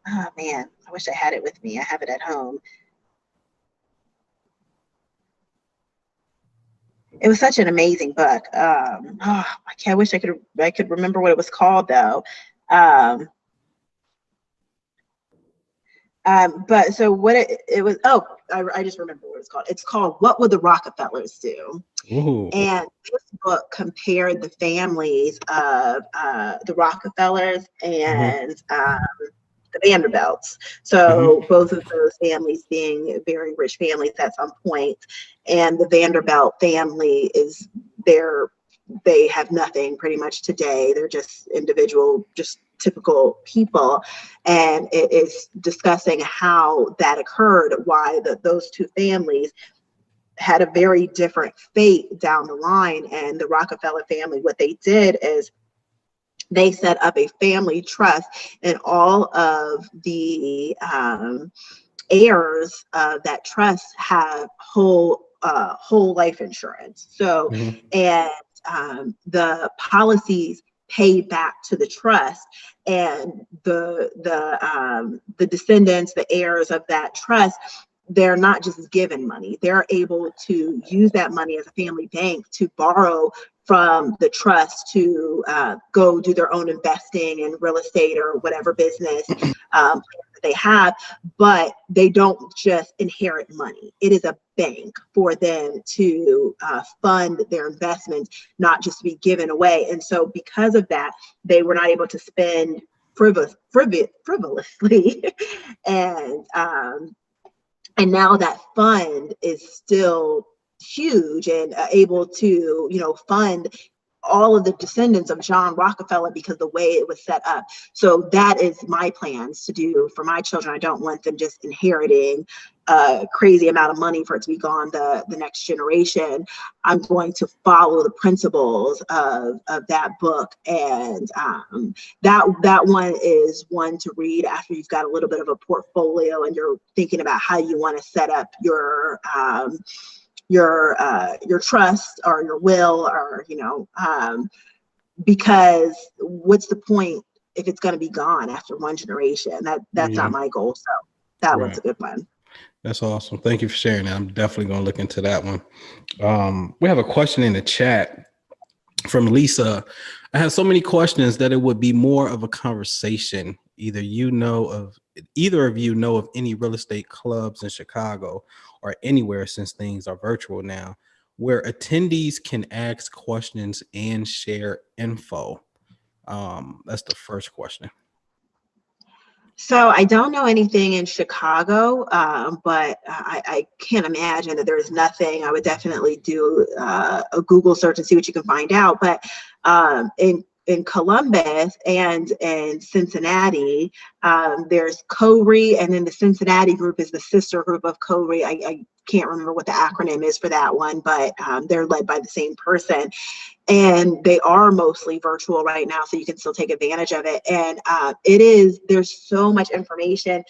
oh man, I wish I had it with me. I have it at home. It was such an amazing book. I wish I could remember what it was called though. But so what it was, I just remember what it's called. It's called What Would the Rockefellers Do? Ooh. And this book compared the families of the Rockefellers and the Vanderbilts. So both of those families being very rich families at some point. And the Vanderbilt family is they have nothing pretty much today. They're just individual, just typical people. And it is discussing how that occurred, why those two families had a very different fate down the line. And the Rockefeller family, what they did is they set up a family trust, and all of the heirs of that trust have whole life insurance. So, and the policies pay back to the trust, and the descendants, the heirs of that trust, they're not just given money. They're able to use that money as a family bank to borrow from the trust to go do their own investing in real estate or whatever business they have, but they don't just inherit money. It is a bank for them to fund their investments, not just to be given away. And so because of that, they were not able to spend frivolously. And now that fund is still huge and able to, fund all of the descendants of John Rockefeller because the way it was set up. So that is my plans to do for my children. I don't want them just inheriting a crazy amount of money for it to be gone the next generation. I'm going to follow the principles of that book. And that one is one to read after you've got a little bit of a portfolio and you're thinking about how you want to set up your trust or your will, or because what's the point if it's going to be gone after one generation? That's not my goal. So that one's a good one. That's awesome. Thank you for sharing that. I'm definitely going to look into that one. We have a question in the chat from Lisa. I have so many questions that it would be more of a conversation. Either of you know of any real estate clubs in Chicago or anywhere, since things are virtual now, where attendees can ask questions and share info. That's the first question. So I don't know anything in Chicago, but I can't imagine that there's nothing. I would definitely do a Google search and see what you can find out. But in Columbus and Cincinnati, there's CORE, and then the Cincinnati group is the sister group of CORE. I can't remember what the acronym is for that one, but they're led by the same person. And they are mostly virtual right now, so you can still take advantage of it. And there's so much information.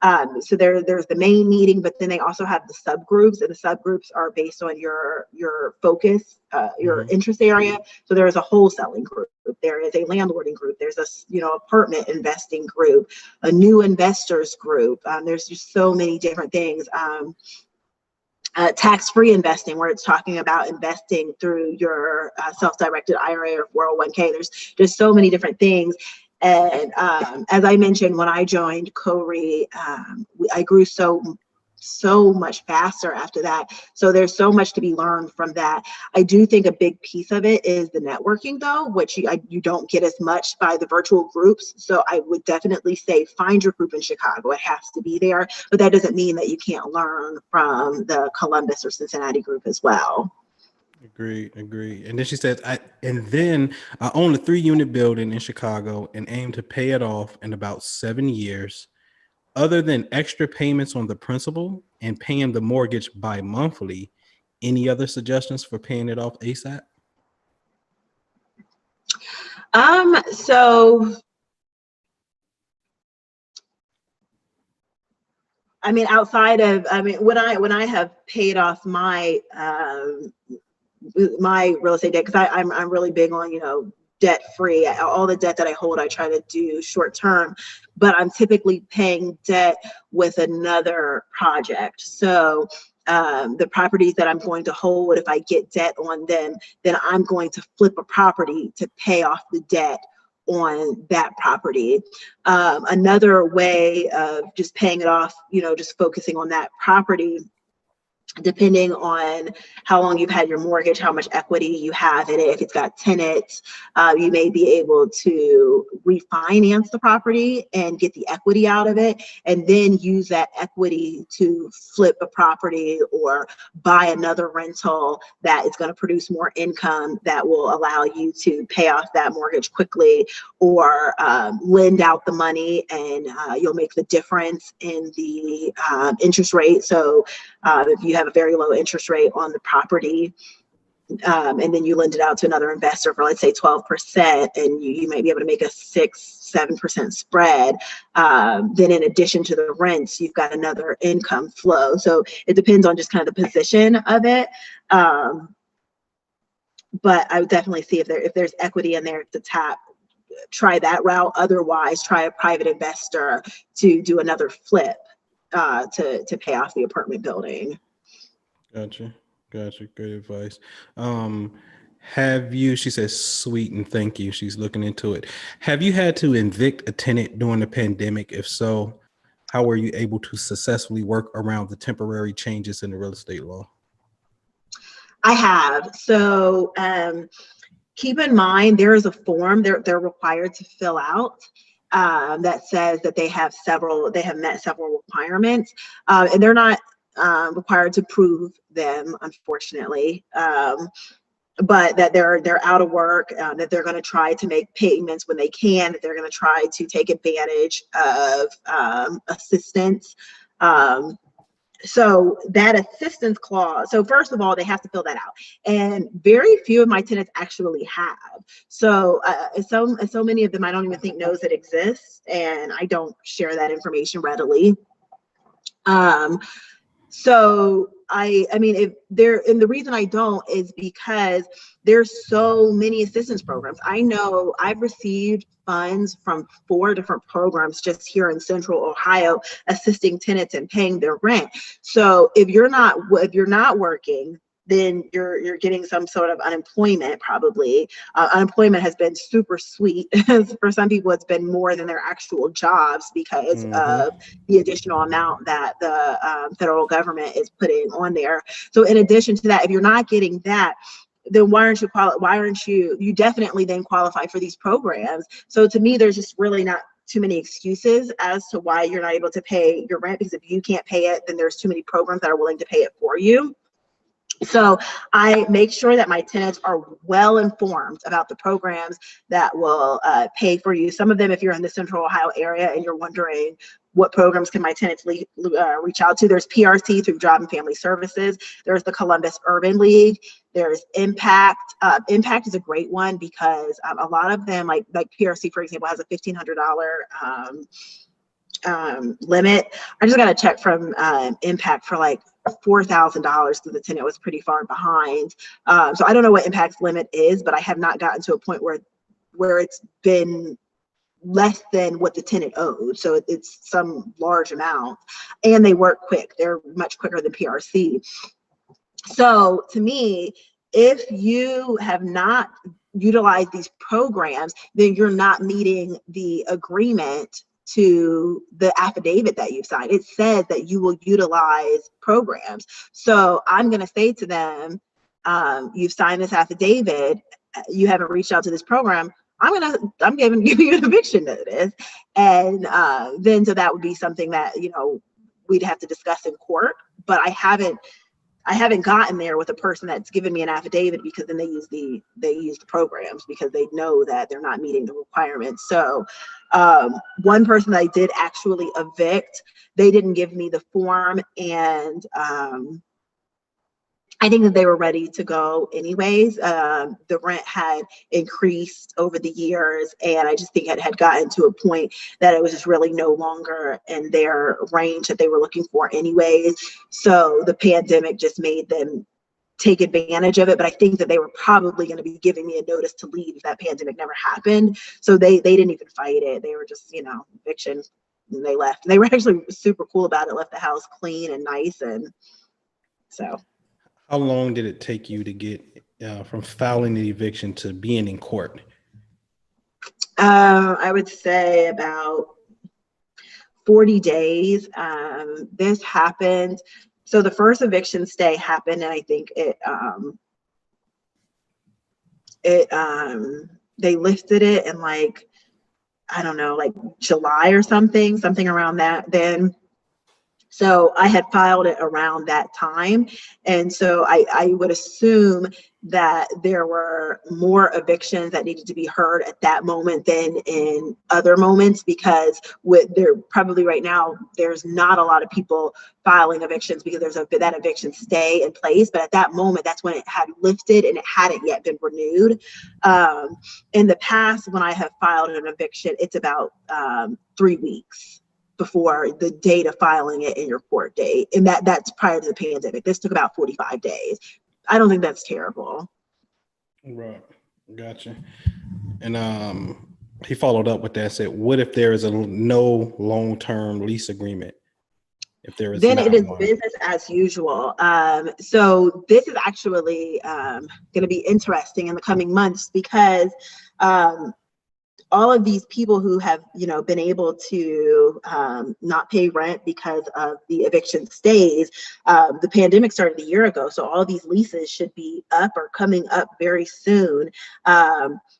So there's the main meeting, but then they also have the subgroups, and the subgroups are based on your focus, your interest area. So there is a wholesaling group, there is a landlording group, there's a apartment investing group, a new investors group. There's just so many different things. Tax-free investing, where it's talking about investing through your self-directed IRA or 401k. There's just so many different things. And as I mentioned, when I joined CORE, I grew so much faster after that. So there's so much to be learned from that. I do think a big piece of it is the networking, though, which you don't get as much by the virtual groups. So I would definitely say find your group in Chicago. It has to be there, but that doesn't mean that you can't learn from the Columbus or Cincinnati group as well. Agree. And then she says, I own a 3-unit building in Chicago and aim to pay it off in about 7 years. Other than extra payments on the principal and paying the mortgage bi-monthly, any other suggestions for paying it off ASAP? So I mean, when I have paid off my real estate debt, because I'm really big on debt free. All the debt that I hold, I try to do short term, but I'm typically paying debt with another project. So the properties that I'm going to hold, if I get debt on them, then I'm going to flip a property to pay off the debt on that property. Another way of just paying it off, just focusing on that property, depending on how long you've had your mortgage, how much equity you have in it. If it's got tenants, you may be able to refinance the property and get the equity out of it, and then use that equity to flip a property or buy another rental that is going to produce more income that will allow you to pay off that mortgage quickly, or lend out the money and you'll make the difference in the interest rate. So if you have a very low interest rate on the property, and then you lend it out to another investor for, let's say, 12%, and you might be able to make a 6-7% spread. Then in addition to the rents, you've got another income flow. So it depends on just kind of the position of it. But I would definitely see if there's equity in there to tap, try that route. Otherwise, try a private investor to do another flip to pay off the apartment building. Gotcha. Great advice. She says, sweet and thank you. She's looking into it. Have you had to evict a tenant during the pandemic? If so, how were you able to successfully work around the temporary changes in the real estate law? I have. So keep in mind, there is a form they're required to fill out that says that they have met several requirements, and they're not required to prove them, unfortunately. but that they're out of work, that they're going to try to make payments when they can, that they're going to try to take advantage of assistance. So that assistance clause, so first of all, they have to fill that out. And very few of my tenants actually have. So so many of them I don't even think knows it exists, and I don't share that information readily. So I mean, if there, and the reason I don't is because there's so many assistance programs. I know I've received funds from 4 different programs just here in Central Ohio, assisting tenants in paying their rent. So if you're not working, then you're getting some sort of unemployment probably. Unemployment has been super sweet. For some people, it's been more than their actual jobs because of the additional amount that the federal government is putting on there. So in addition to that, if you're not getting that, then why aren't you definitely then qualify for these programs? So to me, there's just really not too many excuses as to why you're not able to pay your rent, because if you can't pay it, then there's too many programs that are willing to pay it for you. So I make sure that my tenants are well informed about the programs that will pay for you. Some of them, if you're in the Central Ohio area and you're wondering what programs can my tenants reach out to, there's PRC through Job and Family Services. There's the Columbus Urban League. There's Impact. Impact is a great one because a lot of them, like PRC, for example, has a $1,500 limit. I just got a check from Impact for like $4,000 because the tenant was pretty far behind. So I don't know what Impact's limit is, but I have not gotten to a point where it's been less than what the tenant owed. So it's some large amount, and they work quick. They're much quicker than PRC. So to me, if you have not utilized these programs, then you're not meeting the agreement to the affidavit that you've signed. It says that you will utilize programs. So I'm going to say to them, you've signed this affidavit, you haven't reached out to this program, I'm giving you an eviction notice. And then so that would be something that, you know, we'd have to discuss in court. But I haven't gotten there with a person that's given me an affidavit, because then they use the programs because they know that they're not meeting the requirements. So one person that I did actually evict, they didn't give me the form, and I think that they were ready to go anyways. The rent had increased over the years, and I just think it had gotten to a point that it was just really no longer in their range that they were looking for anyways. So the pandemic just made them take advantage of it. But I think that they were probably going to be giving me a notice to leave if that pandemic never happened. So they didn't even fight it. They were just, you know, eviction, and they left. And they were actually super cool about it, left the house clean and nice. And so. How long did it take you to get from filing the eviction to being in court? I would say about 40 days. This happened. So the first eviction stay happened, and I think they lifted it in like, I don't know, like July or something around that then. So I had filed it around that time. And so I would assume that there were more evictions that needed to be heard at that moment than in other moments, because there probably right now, there's not a lot of people filing evictions because there's that eviction stay in place. But at that moment, that's when it had lifted and it hadn't yet been renewed. In the past, when I have filed an eviction, it's about 3 weeks before the date of filing it in your court date. And that's prior to the pandemic. This took about 45 days. I don't think that's terrible. Right. Gotcha. And he followed up with that, said, what if there is no long-term lease agreement? If there is, then it is business as usual. So this is actually going to be interesting in the coming months, because all of these people who have, you know, been able to not pay rent because of the eviction stays, the pandemic started a year ago. So all of these leases should be up or coming up very soon.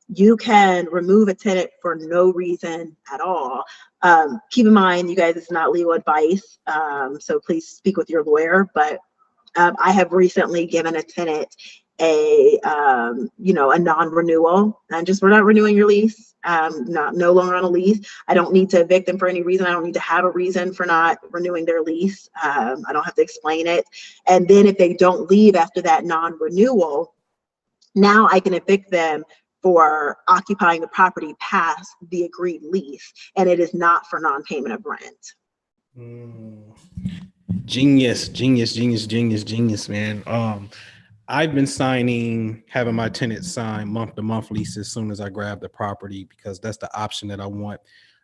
You can remove a tenant for no reason at all. Keep in mind, you guys, it's not legal advice. So please speak with your lawyer. But I have recently given a tenant a non-renewal, and just, we're not renewing your lease, no longer on a lease. I don't need to evict them for any reason. I don't need to have a reason for not renewing their lease. I don't have to explain it. And then if they don't leave after that non-renewal, now I can evict them for occupying the property past the agreed lease, and it is not for non-payment of rent. Genius, man. I've been having my tenants sign month-to-month leases as soon as I grab the property, because that's the option that I want.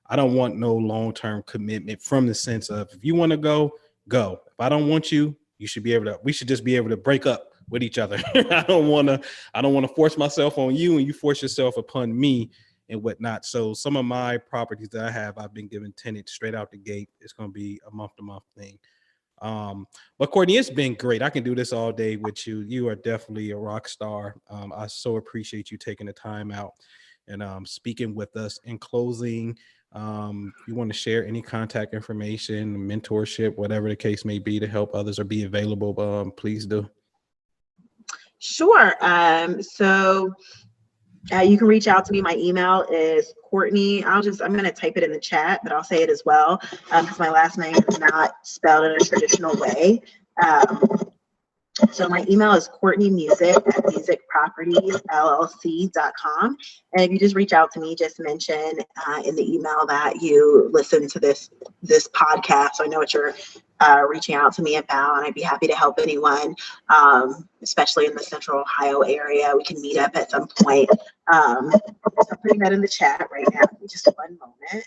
I don't want no long-term commitment, from the sense of, if you want to go. If I don't want you, we should just be able to break up with each other. I don't want to force myself on you and you force yourself upon me and whatnot. So some of my properties that I've been giving tenants straight out the gate. It's going to be a month-to-month thing. But Courtney, it's been great. I can do this all day with you. You are definitely a rock star. I so appreciate you taking the time out and speaking with us. In closing, you want to share any contact information, mentorship, whatever the case may be, to help others or be available, please do. Sure. You can reach out to me. My email is Courtney. I'm going to type it in the chat, but I'll say it as well, because my last name is not spelled in a traditional way. So my email is courtneymusic@musicpropertiesllc.com. And if you just reach out to me, just mention in the email that you listen to this podcast, so I know what you're reaching out to me about, and I'd be happy to help anyone, especially in the Central Ohio area. We can meet up at some point. So I'm putting that in the chat right now. Just one moment.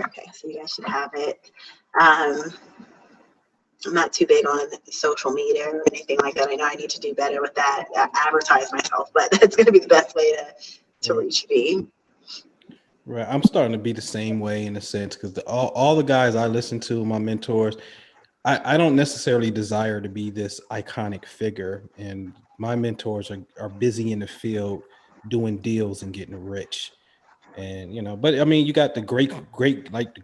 Okay, so you guys should have it. I'm not too big on social media or anything like that. I know I need to do better with that, advertise myself, but that's going to be the best way to reach me. Right. I'm starting to be the same way, in a sense, because all the guys I listen to, my mentors, I don't necessarily desire to be this iconic figure. And my mentors are busy in the field doing deals and getting rich. And, but I mean, you got the greats like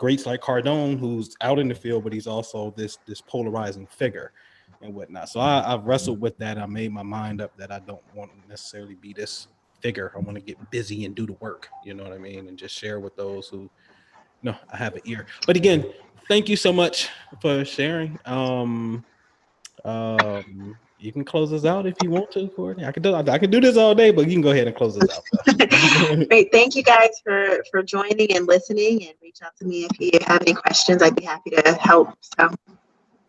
Cardone, who's out in the field, but he's also this polarizing figure and whatnot. So I've wrestled with that. I made my mind up that I don't want to necessarily be this figure. I want to get busy and do the work, you know what I mean? And just share with those who, I have an ear. But again, thank you so much for sharing. You can close us out if you want to, Courtney. I can do this all day, but you can go ahead and close us out. Great. Thank you guys for joining and listening, and reach out to me if you have any questions. I'd be happy to help. So